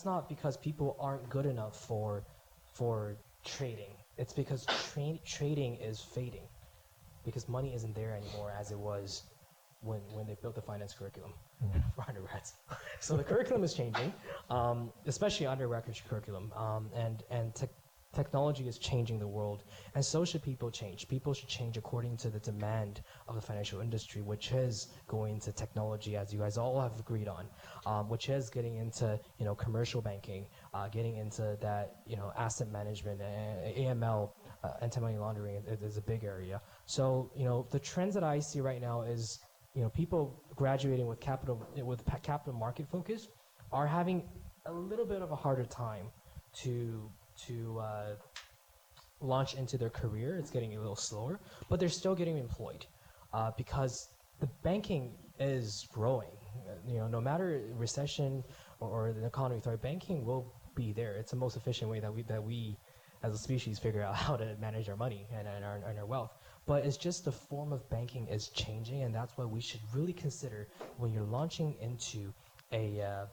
not because people aren't good enough for trading. It's because trading is fading, because money isn't there anymore as it was when they built the finance curriculum for undergrads. So the curriculum is changing, especially undergraduate curriculum, and technology is changing the world, and so should people change. People should change according to the demand of the financial industry, which is going to technology, as you guys all have agreed on, which is getting into commercial banking, getting into that asset management, AML, anti-money laundering is a big area. So the trends that I see right now is people graduating with capital market focus are having a little bit of a harder time to launch into their career. It's getting a little slower, but they're still getting employed because the banking is growing. No matter recession or the economy threat, banking will be there. It's the most efficient way that we as a species figure out how to manage our money and our wealth. But it's just the form of banking is changing, and that's why we should really consider when you're launching into a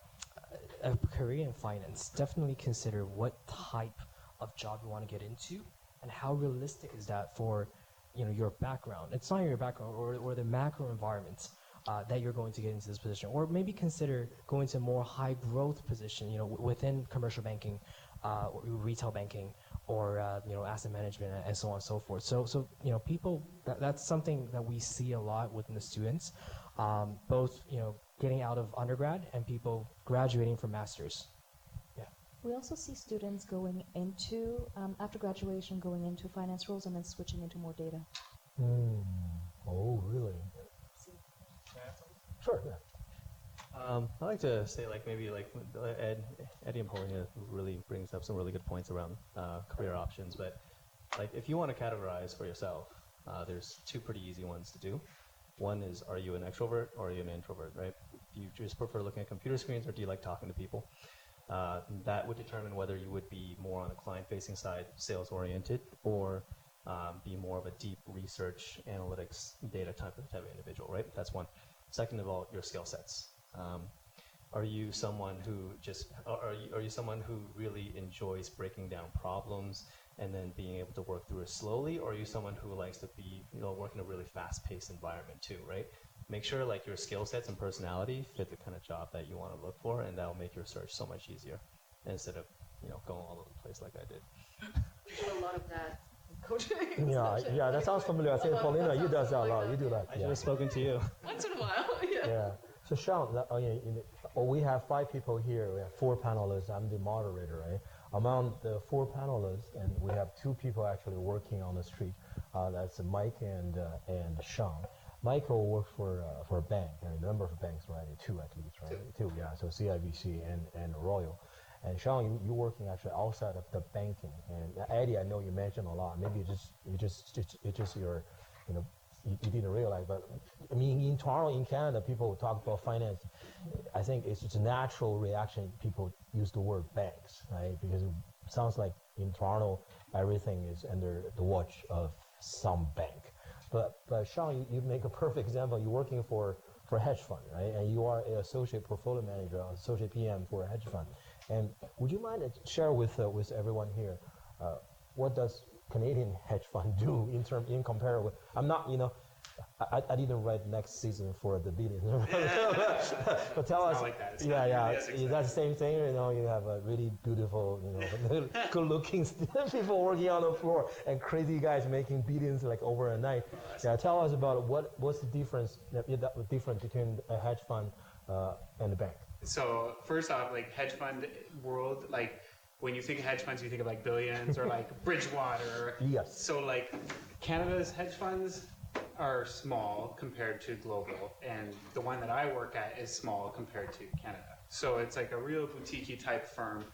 career in finance, definitely consider what type of job you want to get into and how realistic is that for your background. It's not your background or the macro environment that you're going to get into this position, or maybe consider going to a more high growth position within commercial banking, or retail banking, or asset management, and so on and so forth. So people, that's something that we see a lot within the students, both getting out of undergrad and people graduating from masters. Yeah. We also see students going into, after graduation, going into finance roles and then switching into more data. Oh, really? Sure. Yeah. I like to say, maybe Eddie and Paulina really brings up some really good points around career options. But if you want to categorize for yourself, there's 2 pretty easy ones to do. One is, are you an extrovert or are you an introvert, right? Do you just prefer looking at computer screens or do you like talking to people? That would determine whether you would be more on the client-facing side, sales-oriented, or be more of a deep research, analytics, data type of individual, right? That's one. Second of all, your skill sets. Are you someone who are you someone who really enjoys breaking down problems and then being able to work through it slowly, or are you someone who likes to be work in a really fast-paced environment too, right? Make sure your skill sets and personality fit the kind of job that you want to look for, and that'll make your search so much easier instead of going all over the place like I did. You do a lot of that coaching. Yeah, that sounds familiar. I think Paulina, you does that a lot. You do that. I should have spoken to you. Once in a while, Yeah. So Sean, we have 5 people here. We have 4 panelists. I'm the moderator, right? Among the 4 panelists, and we have 2 people actually working on the street. That's Mike and Sean. Michael works for a bank, a number of banks, right? 2 at least, right? 2, yeah. So CIBC and Royal. And Sean, you're working actually outside of the banking. And Eddie, I know you mentioned a lot. Maybe you didn't realize, but I mean, in Toronto, in Canada, people talk about finance. I think it's just a natural reaction. People use the word banks, right? Because it sounds like in Toronto, everything is under the watch of some bank. But Sean, you make a perfect example. You're working for a hedge fund, right? And you are an associate portfolio manager, associate PM for a hedge fund. And would you mind to share with everyone here, what does Canadian hedge fund do in comparison with? I'm not, I didn't write next season for the billion. But tell us, like that. It's yeah, not yeah, really as is that the same thing? You have a really beautiful, good-looking people working on the floor and crazy guys making billions like over a night. Yeah, tell us about what's the difference between a hedge fund and a bank. So first off, like hedge fund world, like when you think of hedge funds, you think of like billions or like Bridgewater. Yes. So like Canada's hedge funds are small compared to global, and the one that I work at is small compared to Canada. So it's like a real boutique type firm,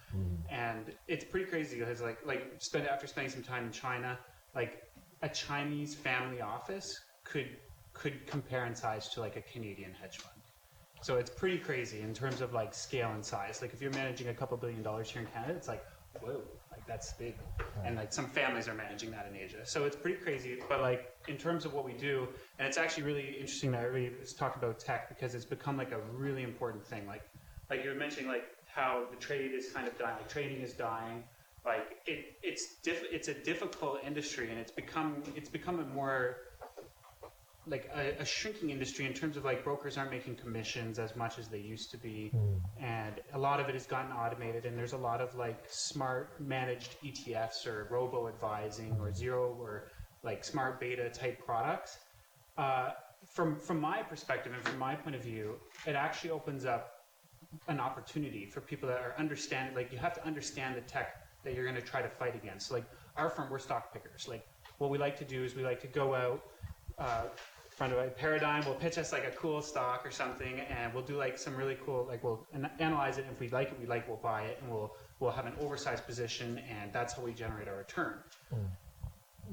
and it's pretty crazy because after spending some time in China, like a Chinese family office could compare in size to like a Canadian hedge fund. So it's pretty crazy in terms of like scale and size. Like if you're managing a couple $1 billion here in Canada, it's like, whoa, like that's big. And like some families are managing that in Asia. So it's pretty crazy. But like in terms of what we do, and it's actually really interesting that everybody is talking about tech because it's become like a really important thing. Like you were mentioning like how the trade is kind of dying, like trading is dying. Like it's a difficult industry, and it's become a more like a shrinking industry in terms of like brokers aren't making commissions as much as they used to be, and a lot of it has gotten automated, and there's a lot of like smart managed ETFs or robo advising or zero or like smart beta type products. From my perspective and from my point of view, it actually opens up an opportunity for people that are understanding. Like you have to understand the tech that you're going to try to fight against. Like our firm, we're stock pickers. Like what we like to do is we like to go out front of a Paradigm, will pitch us like a cool stock or something, and we'll do like some really cool, like we'll analyze it, and if we like it, we'll buy it, and we'll have an oversized position, and that's how we generate our return.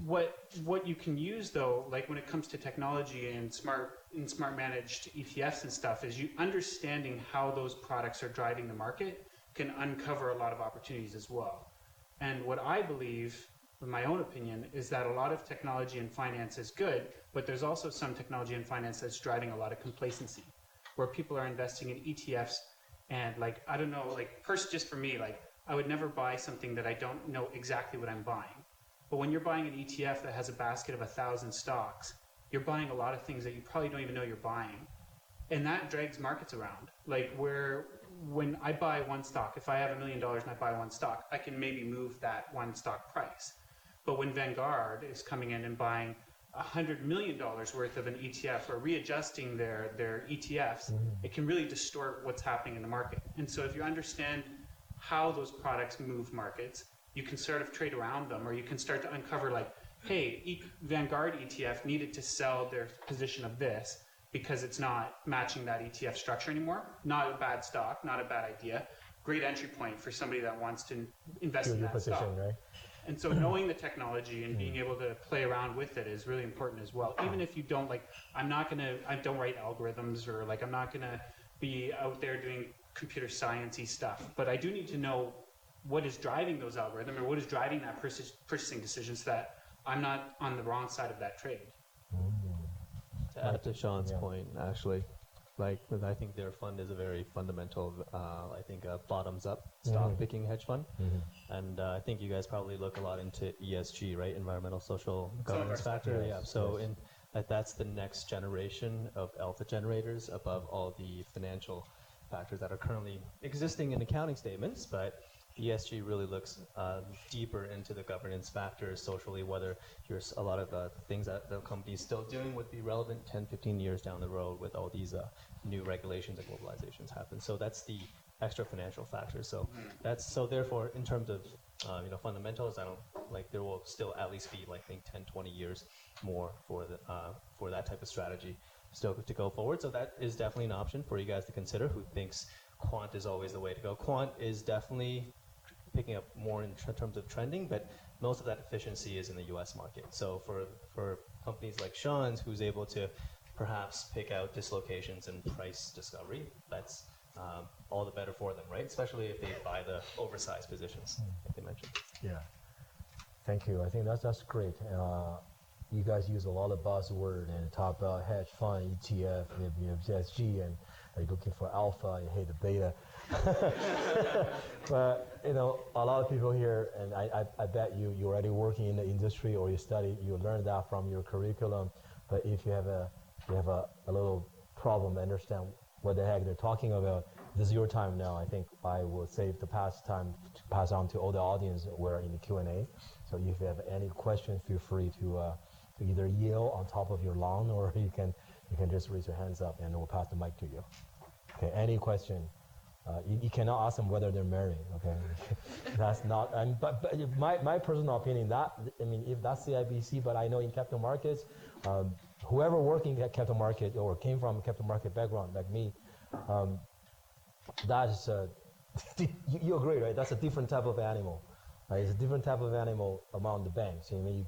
What you can use though, like when it comes to technology and smart managed ETFs and stuff, is you understanding how those products are driving the market can uncover a lot of opportunities as well. And what I believe, in my own opinion, is that a lot of technology and finance is good, but there's also some technology and finance that's driving a lot of complacency, where people are investing in ETFs and like, I don't know, like just for me, like I would never buy something that I don't know exactly what I'm buying. But when you're buying an ETF that has a basket of 1,000 stocks, you're buying a lot of things that you probably don't even know you're buying. And that drags markets around. Like when I buy one stock, if I have $1 million and I buy one stock, I can maybe move that one stock price. But when Vanguard is coming in and buying $100 million worth of an ETF or readjusting their ETFs, it can really distort what's happening in the market. And so if you understand how those products move markets, you can sort of trade around them, or you can start to uncover like, hey, Vanguard ETF needed to sell their position of this because it's not matching that ETF structure anymore. Not a bad stock, not a bad idea. Great entry point for somebody that wants to invest in that position, stock. right? And so knowing the technology and being able to play around with it is really important as well. Even if you don't like, I don't write algorithms, or like I'm not gonna be out there doing computer sciencey stuff, but I do need to know what is driving those algorithms, or what is driving that purchasing decision, so that I'm not on the wrong side of that trade. To add to Sean's point, actually, like I think their fund is a very fundamental, bottoms-up stock picking hedge fund, and I think you guys probably look a lot into ESG, right? Environmental, social, governance factor. Yeah. So that's the next generation of alpha generators above all the financial factors that are currently existing in accounting statements, but ESG really looks deeper into the governance factors socially, whether there's a lot of things that the company's still doing would be relevant 10, 15 years down the road with all these new regulations and globalizations happen. So that's the extra financial factors. So therefore, in terms of fundamentals, there will still at least be like 10, 20 years more for that type of strategy still to go forward. So that is definitely an option for you guys to consider, who thinks quant is always the way to go. Quant is definitely picking up more in terms of trending, but most of that efficiency is in the US market. So for companies like Sean's, who's able to perhaps pick out dislocations and price discovery, that's all the better for them, right? Especially if they buy the oversized positions, like they mentioned. Yeah. Thank you. I think that's great. You guys use a lot of buzzword and talk about hedge fund, ETF, ESG, and are you looking for alpha, you hate the beta. But a lot of people here, and I bet you're already working in the industry, or you learned that from your curriculum. But if you have a little problem to understand what the heck they're talking about, this is your time now. I think I will save the past time to pass on to all the audience who are in the Q&A. So if you have any questions, feel free to either yell on top of your lawn, or you can just raise your hands up and we'll pass the mic to you. Okay, any question? You cannot ask them whether they're married, okay? That's not, but my personal opinion, if that's CIBC, but I know in capital markets, whoever working at capital market or came from a capital market background like me, that is, you agree, right? That's a different type of animal. Right? It's a different type of animal among the banks. You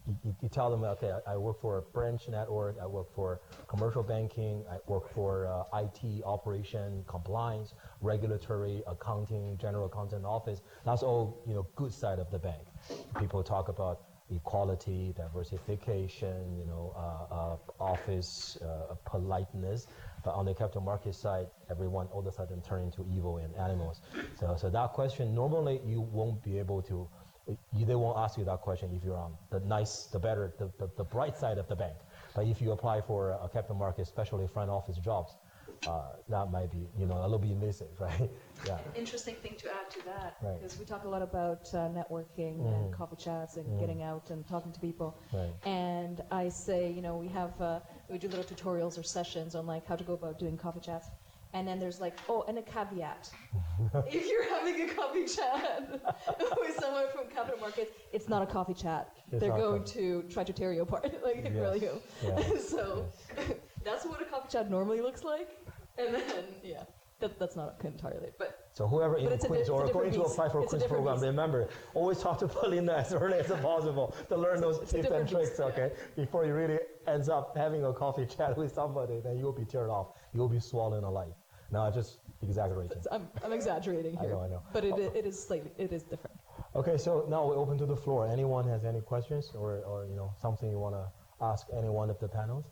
tell them, okay, I work for a branch network, I work for commercial banking, I work for IT operation, compliance, regulatory, accounting, general accountant office. That's all, good side of the bank. People talk about equality, diversification, office, politeness. But on the capital market side, everyone all of a sudden turn into evil and animals. So that question, normally you won't be able to, they won't ask you that question if you're on the nice, the better, the bright side of the bank. But if you apply for a capital market, especially front office jobs, that might be, a little bit invasive, right? Yeah. Interesting thing to add to that, Right. because we talk a lot about networking and coffee chats and getting out and talking to people. Right. And I say, we do little tutorials or sessions on like how to go about doing coffee chats. And then there's like, and a caveat. If you're having a coffee chat with someone from capital markets, it's not a coffee chat. They're going to try to tear you apart, like Yes. really go. Yeah. So that's what a coffee chat normally looks like. And then, that's not entirely, but. So whoever in But Queen's or going to apply for a Queen's program, beast. remember, always talk to Belinda as early as possible to learn those tips and tricks, okay? Before you really ends up having a coffee chat with somebody, then you'll be turned off. You'll be swallowed alive. No, just exaggerating. I'm exaggerating here. I know. But it is different. Okay, so now we open to the floor. Anyone has any questions or something you want to ask any one of the panels?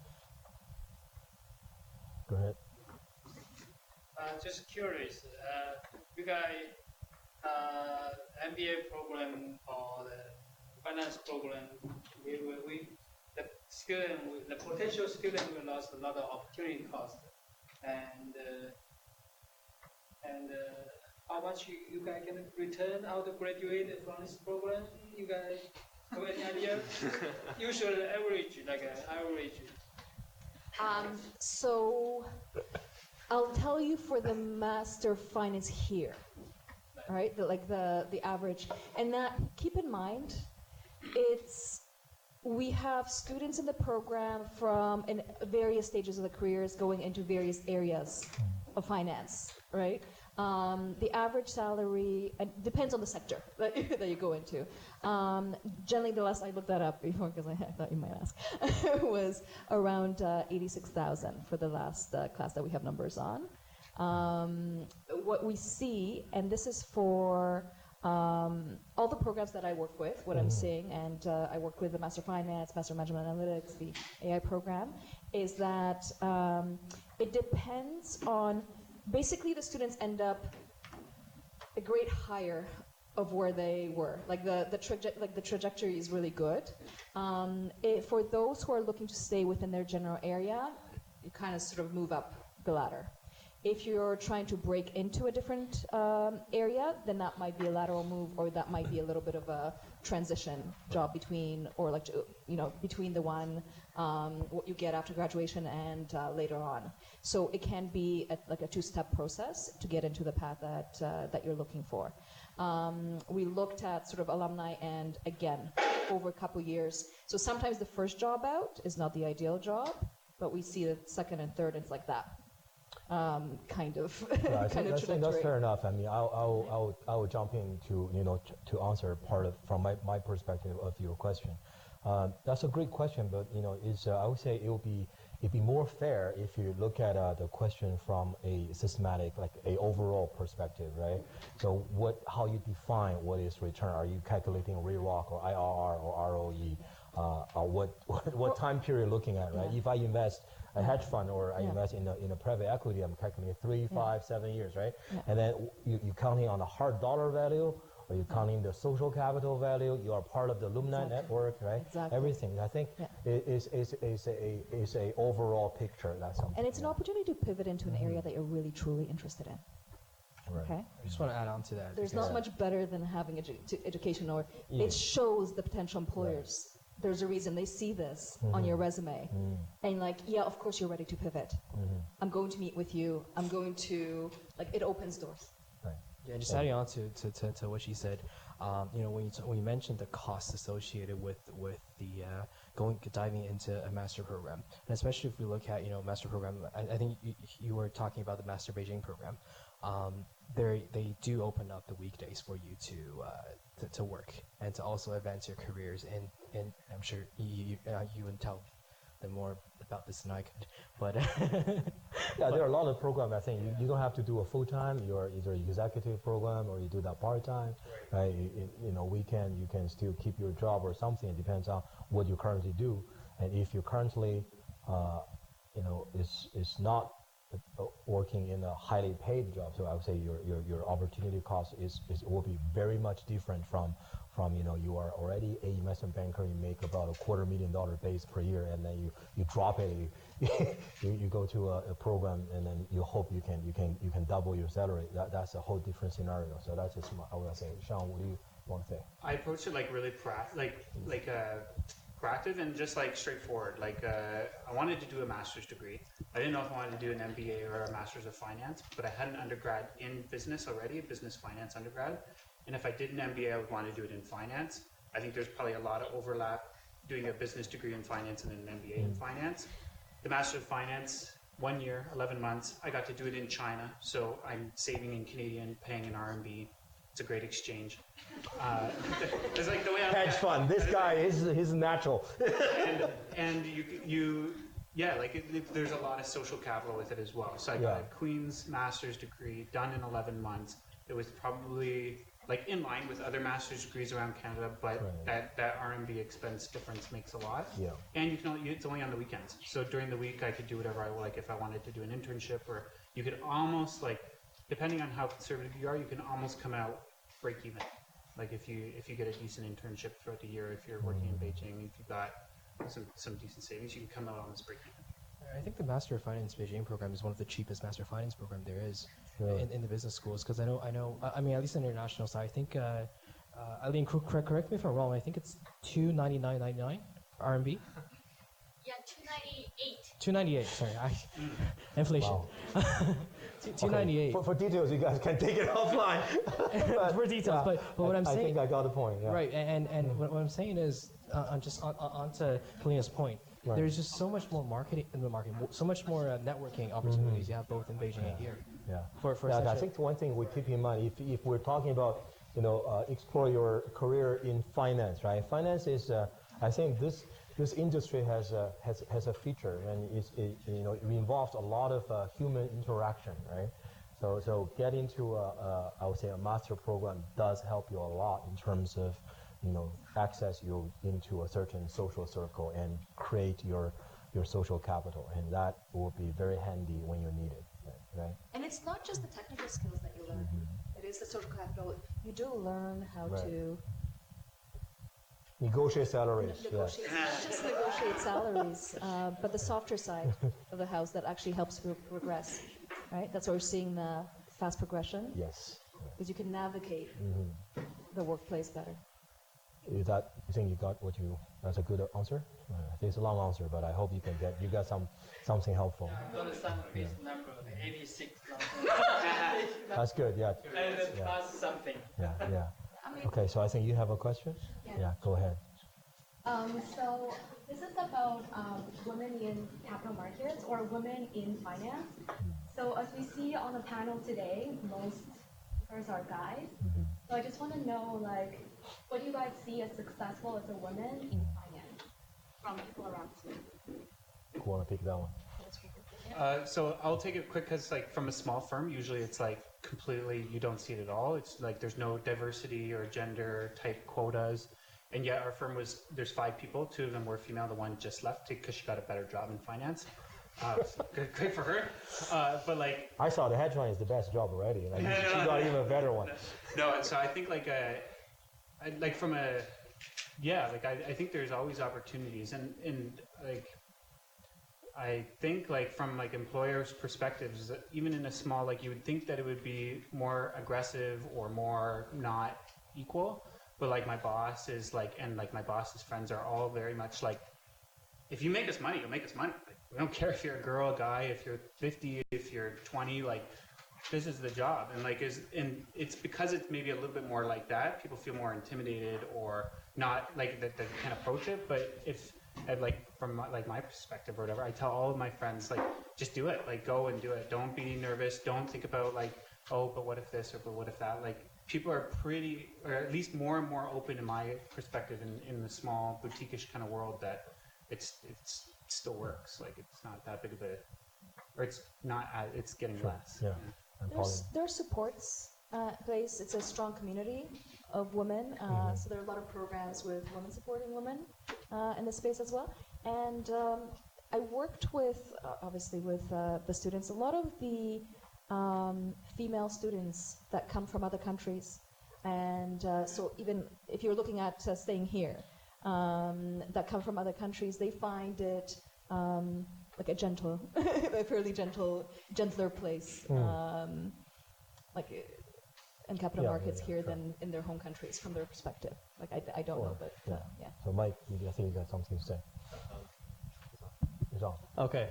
Go ahead. Just curious, you guys, MBA program or the finance program, the potential student will lose a lot of opportunity cost, and how much you guys can return out of graduate from this program? You guys have any idea? Usually average, like an average. So I'll tell you for the master finance here, right? The average, and that keep in mind, we have students in the program from in various stages of the careers going into various areas of finance, right? The average salary depends on the sector that you go into. Generally, the last I looked that up before because I thought you might ask, was around 86,000 for the last class that we have numbers on. What we see, and this is for all the programs that I work with, what I'm seeing, and I work with the Master Finance, Master Management Analytics, the AI program, is that it depends on. Basically, the students end up a grade higher of where they were. Like the trajectory is really good. For those who are looking to stay within their general area, you kind of sort of move up the ladder. If you're trying to break into a different area, then that might be a lateral move, or that might be a little bit of a transition job between, or like between the one what you get after graduation and later on. So it can be like a two-step process to get into the path that you're looking for. We looked at sort of alumni, and again, over a couple years. So sometimes the first job out is not the ideal job, but we see the second and third, it's like that. Kind of trajectory. That's fair enough. I mean, I will jump in to answer part of from my perspective of your question. That's a great question, but I would say it'd be more fair if you look at the question from a systematic, like a overall perspective, right? So how you define what is return? Are you calculating ROIC or IRR or ROE? What time period looking at, right? Yeah. If I invest a hedge fund or I invest in a private equity, I'm calculating 3, 5, 7 years, right? Yeah. And then you counting on a hard dollar value Are you counting the social capital value? You are part of the alumni network, right? Exactly. Everything. I think is a overall picture. That's something. And it's an opportunity to pivot into an area that you're really truly interested in. Right. Okay. I just want to add on to that. There's because- not much better than having education, or it shows the potential employers. There's a reason they see this on your resume, and like, yeah, of course you're ready to pivot. I'm going to meet with you. I'm going to it opens doors. Right. Yeah, just adding on to what she said, you know, when you mentioned the costs associated with the diving into a master program, and especially if we look at master program, I think you were talking about the Master Beijing program. They do open up the weekdays for you to work and to also advance your careers, and I'm sure you would tell them more about this than I could, but yeah, there are a lot of programs. I think you don't have to do a full time. You're either executive program or you do that part time. Right? Weekend you can still keep your job or something. It depends on what you currently do, and if you currently, is not working in a highly paid job, so I would say your opportunity cost will be very much different from you are already an investment banker, you make about $250,000 base per year, and then you drop it, you go to a program, and then you hope you can double your salary. That's a whole different scenario. So that's just I would say. Sean, what do you want to say? I approached it like really proactive and just like straightforward. I wanted to do a master's degree. I didn't know if I wanted to do an MBA or a master's of finance, but I had an undergrad in business already, a business finance undergrad. And if I did an MBA, I would want to do it in finance. I think there's probably a lot of overlap doing a business degree in finance and then an MBA in finance. The master's of finance, 1 year, 11 months. I got to do it in China, so I'm saving in Canadian, paying in RMB. It's a great exchange. It's like the way I'm Hedge fund. This guy is natural. and there's a lot of social capital with it as well. So I got a Queen's master's degree done in 11 months. It was probably in line with other master's degrees around Canada, but that RMB expense difference makes a lot. Yeah. And it's only on the weekends. So during the week I could do whatever I like. If I wanted to do an internship, or you could almost depending on how conservative you are, you can almost come out break even. If you get a decent internship throughout the year, if you're working in Beijing, if you've got some decent savings, you can come out almost break even. I think the Master of Finance Beijing program is one of the cheapest Master of Finance program there is in the business schools, because I mean, at least on the international side, I think, Eileen, correct me if I'm wrong, I think it's $299.99 RMB? Yeah, 298. 298, sorry, inflation. Wow. 298. Okay. For details, you guys can take it offline. For details, but what I'm saying, I think I got the point. Yeah. Right, and what I'm saying is, on to Kalina's point, there's just so much more marketing in the market, so much more networking opportunities you have both in Beijing and here. Yeah. I think one thing we keep in mind, if we're talking about explore your career in finance, right? Finance is, I think this industry has a feature, and it involves a lot of human interaction, right? So get into I would say a master program does help you a lot in terms of access you into a certain social circle and create your social capital, and that will be very handy when you need it, right? And it's not just the technical skills that you learn. It is the social capital. You do learn how to negotiate salaries. Not just negotiate salaries, but the softer side of the house that actually helps progress, right? That's why we're seeing the fast progression. Yes. Because you can navigate the workplace better. You think you got what you? That's a good answer. I think it's a long answer, but I hope you got something helpful. I don't understand this number, 86. That's good. Yeah. And plus something. Yeah. Okay, so I think you have a question. Yeah, go ahead. So this is about women in capital markets or women in finance. So as we see on the panel today, most speakers are guys. So I just want to know, what do you guys see as successful as a woman in finance from people around you? Who want to pick that one? So I'll take it quick because from a small firm, usually it's completely, you don't see it at all. It's there's no diversity or gender type quotas. And yet our firm there's 5 people, 2 of them were female, the one just left because she got a better job in finance. Great for her. But like, I saw the headline is the best job already. Like, No, she no, got no. even a better one. no, and so I think like like from a, yeah, like I think there's always opportunities, and like I think like from like employers' perspectives, even in a small, like you would think that it would be more aggressive or more not equal, but like my boss is like, and like my boss's friends are all very much like, if you make us money, you'll make us money. Like, we don't care if you're a girl, a guy, if you're 50, if you're 20, like this is the job. And like and it's because it's maybe a little bit more like that, people feel more intimidated or not like that they can't approach it. But if like from my perspective or whatever, I tell all of my friends like, just do it, like go and do it. Don't be nervous. Don't think about like, oh, but what if this or but what if that? Like people are pretty, or at least more and more open in my perspective in the small boutique-ish kind of world that it still works. Like it's not that big of a, or it's not, it's getting less. Yeah. And There's supports place. It's a strong community of women. So there are a lot of programs with women supporting women in the space as well. And I worked with, obviously with the students, a lot of the female students that come from other countries. And so even if you're looking at staying here, that come from other countries, they find it like a gentle, a fairly gentler place, like in capital markets here than in their home countries from their perspective. Like I don't know, but yeah. So Mike, I think you got something to say. It's on. Okay.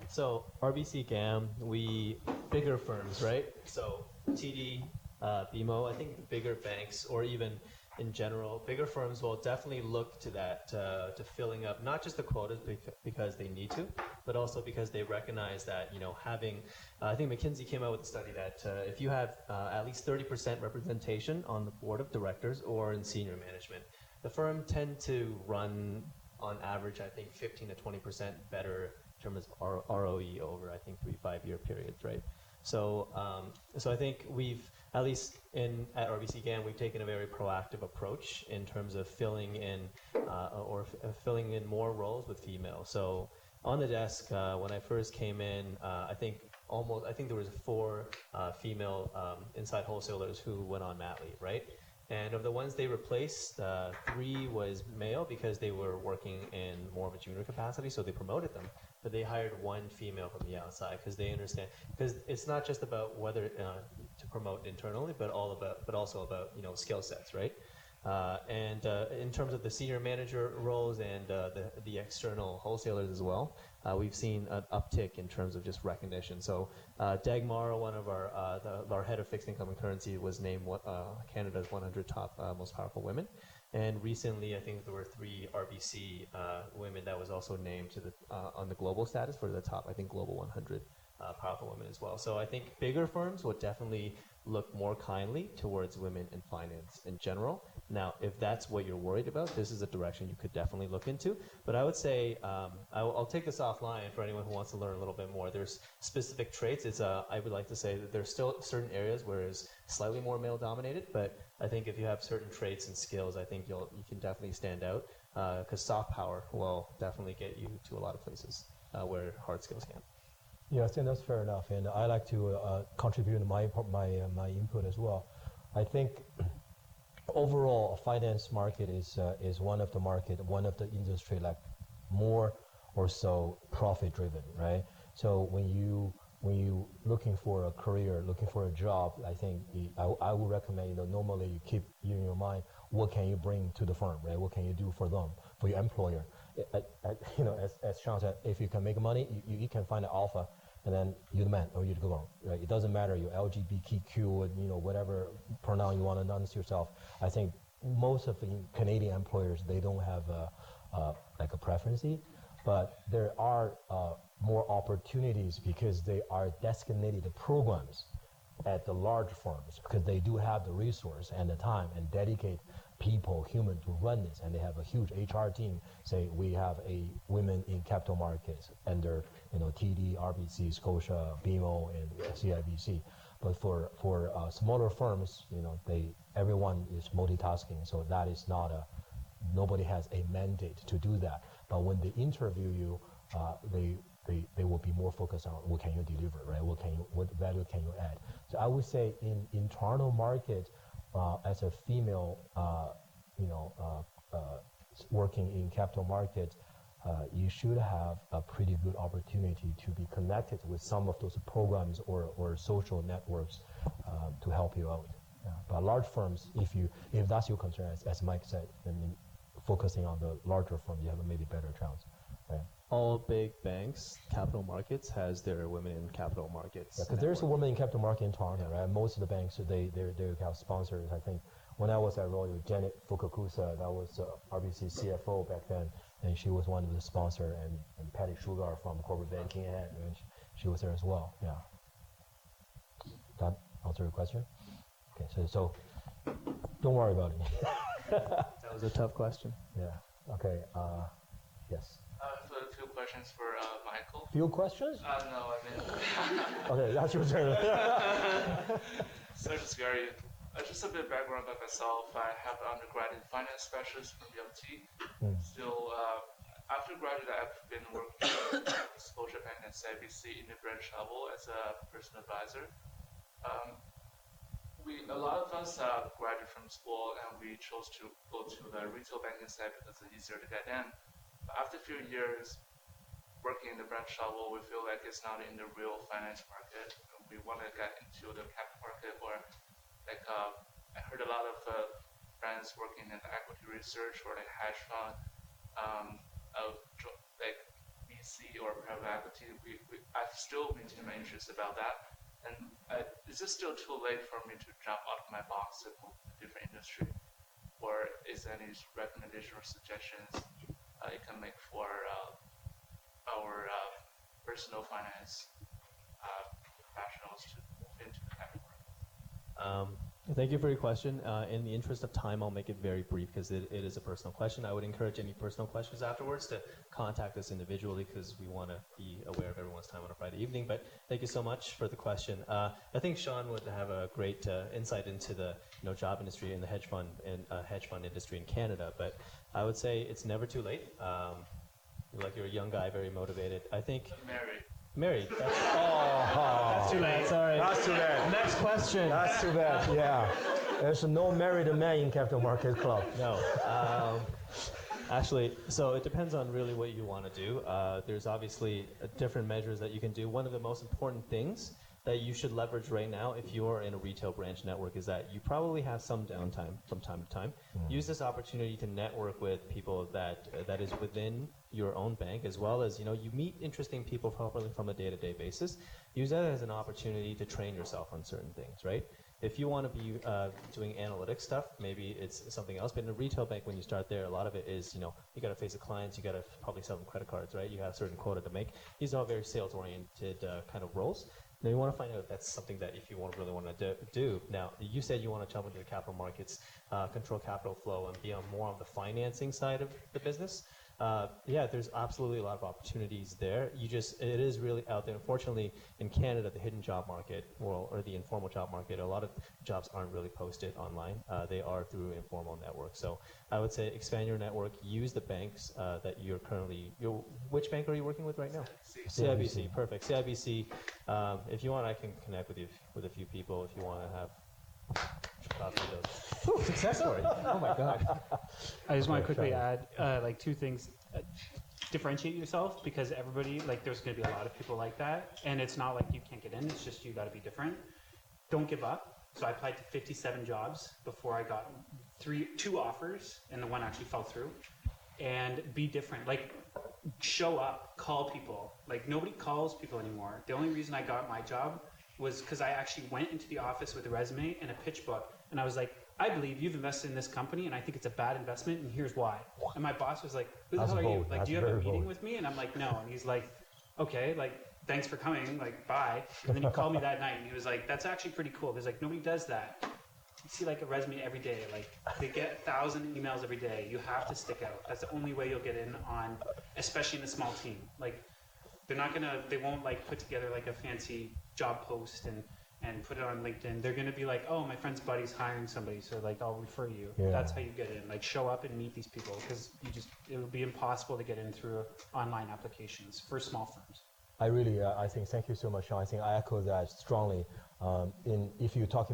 So RBC GAM, we bigger firms, right? So TD, BMO, I think the bigger banks, or even in general, bigger firms will definitely look to that, to filling up not just the quotas because they need to, but also because they recognize that, you know, having, I think McKinsey came out with a study that if you have at least 30% representation on the board of directors or in senior management, the firm tend to run on average, I think 15 to 20% better in terms of ROE over, I think, 3-5 year periods, right? So, so I think we've, at least at RBC GAN, we've taken a very proactive approach in terms of filling in filling in more roles with females. So on the desk, when I first came in, I think there was 4 female inside wholesalers who went on mat leave, right? And of the ones they replaced, 3 was male because they were working in more of a junior capacity, so they promoted them. But they hired 1 female from the outside because they understand, because it's not just about whether to promote internally, but also about, you know, skill sets, right? And in terms of the senior manager roles and the external wholesalers as well, we've seen an uptick in terms of just recognition. So Dagmar, one of our head of fixed income and currency, was named Canada's 100 top most powerful women. And recently, I think there were 3 RBC women that was also named to the on the global status for the top, I think, global 100 powerful women as well. So I think bigger firms would definitely look more kindly towards women in finance in general. Now, if that's what you're worried about, this is a direction you could definitely look into. But I would say, I'll take this offline for anyone who wants to learn a little bit more. There's specific traits. I would like to say that there's still certain areas where it's slightly more male-dominated, but I think if you have certain traits and skills, I think you can definitely stand out, because soft power will definitely get you to a lot of places where hard skills can. Yeah, I think that's fair enough, and I like to contribute my input as well. I think overall, finance market is one of the industry like more or so profit driven, right? So when you looking for a career, looking for a job, I think I would recommend, you know, normally you keep in your mind what can you bring to the firm, right? What can you do for them, for your employer? You know, as Sean said, if you can make money, you can find an alpha, and then you're the man or you're the girl, right? It doesn't matter your LGBTQ, you know, whatever pronoun you want to announce yourself. I think most of the Canadian employers, they don't have like a preference, but there are more opportunities because they are designated programs at the large firms, because they do have the resource and the time and dedicate people, human, to run this, and they have a huge HR team. Say we have a women in capital markets under, you know, TD, RBC, Scotia, BMO, and CIBC. But for smaller firms, you know, everyone is multitasking, so that is not nobody has a mandate to do that. But when they interview you, they will be more focused on what can you deliver, right? What value can you add? So I would say in Toronto market, as a female, working in capital market, you should have a pretty good opportunity to be connected with some of those programs or social networks to help you out. Yeah. But large firms, if that's your concern, as Mike said, then focusing on the larger firm, you have a maybe better chance. Right? All big banks, capital markets, has their women in capital markets. Because there's a woman in capital market in Toronto, right? Most of the banks, they have sponsors. I think when I was at Royal, Janet Fukakusa, that was RBC CFO back then, and she was one of the sponsors, and Patty Sugar from corporate banking, and she was there as well. Yeah. That answer your question? Okay, so don't worry about it. That was a tough question. Yeah. Okay. Yes. So a few questions for Michael. Few questions? No, I mean. Okay, that's your turn. So just a bit of background about myself. I have an undergrad in finance specialist from UMT. Still, after graduate, I've been working at Scotiabank and CIBC in the branch level as a personal advisor. A lot of us graduated from school and we chose to go to the retail banking side because it's easier to get in. But after a few years working in the branch level, we feel like it's not in the real finance market. We want to get into the capital market, or like I heard a lot of friends working in the equity research or like hedge fund, like VC or private equity. I still maintain my interest about that. And is it still too late for me to jump out of my box and move to a different industry? Or is there any recommendation or suggestions you can make for our personal finance professionals to move into the capital market? Thank you for your question. In the interest of time, I'll make it very brief because it is a personal question. I would encourage any personal questions afterwards to contact us individually because we want to be aware of everyone's time on a Friday evening. But thank you so much for the question. I think Sean would have a great insight into the job industry and the hedge fund industry in Canada. But I would say it's never too late. Like you're a young guy, very motivated. I think. Married. That's too late. Sorry. That's too bad. Next question. That's too bad. Yeah. There's no married man in Capital Market Club. No. Actually, so it depends on really what you want to do. There's obviously different measures that you can do. One of the most important things that you should leverage right now if you're in a retail branch network is that you probably have some downtime from time to time. Use this opportunity to network with people that is within your own bank, as well as you meet interesting people probably from a day-to-day basis. Use that as an opportunity to train yourself on certain things, right? If you want to be doing analytics stuff, maybe it's something else. But in a retail bank, when you start there, a lot of it is, you got to face the clients, you got to probably sell them credit cards, right? You have a certain quota to make. These are all very sales-oriented kind of roles. Now you want to find out if that's something that if you really want to do. Now, you said you want to jump into the capital markets, control capital flow, and be on more on the financing side of the business. Yeah, there's absolutely a lot of opportunities there. It is really out there. Unfortunately, in Canada, the hidden job market, or the informal job market, a lot of jobs aren't really posted online. They are through informal networks. So I would say expand your network. Use the banks that you're currently. Which bank are you working with right now? CIBC. Perfect. CIBC. If you want, I can connect with you with a few people. If you want to have. Success story. Oh my God. I just want to quickly add like two things. Differentiate yourself, because everybody, there's going to be a lot of people like that, and it's not like you can't get in, it's just you got to be different. Don't give up. So I applied to 57 jobs before I got two offers, and the one actually fell through. And be different. Show up, call people. Nobody calls people anymore. The only reason I got my job was because I actually went into the office with a resume and a pitch book, and I was like, I believe you've invested in this company, and I think it's a bad investment, and here's why. And my boss was like, who the hell are you? Do you have a meeting with me? And I'm like, no. And he's like, okay, thanks for coming, bye. And then he called me that night, and he was like, that's actually pretty cool. There's nobody does that. You see a resume every day. They get 1,000 emails every day. You have to stick out. That's the only way you'll get in on, especially in a small team. They won't put together a fancy job post and put it on LinkedIn. They're going to be like, oh, my friend's buddy's hiring somebody, so I'll refer you. Yeah. That's how you get in. Show up and meet these people, because it would be impossible to get in through online applications for small firms. I really, I think, thank you so much, Sean. I think I echo that strongly. If you're talking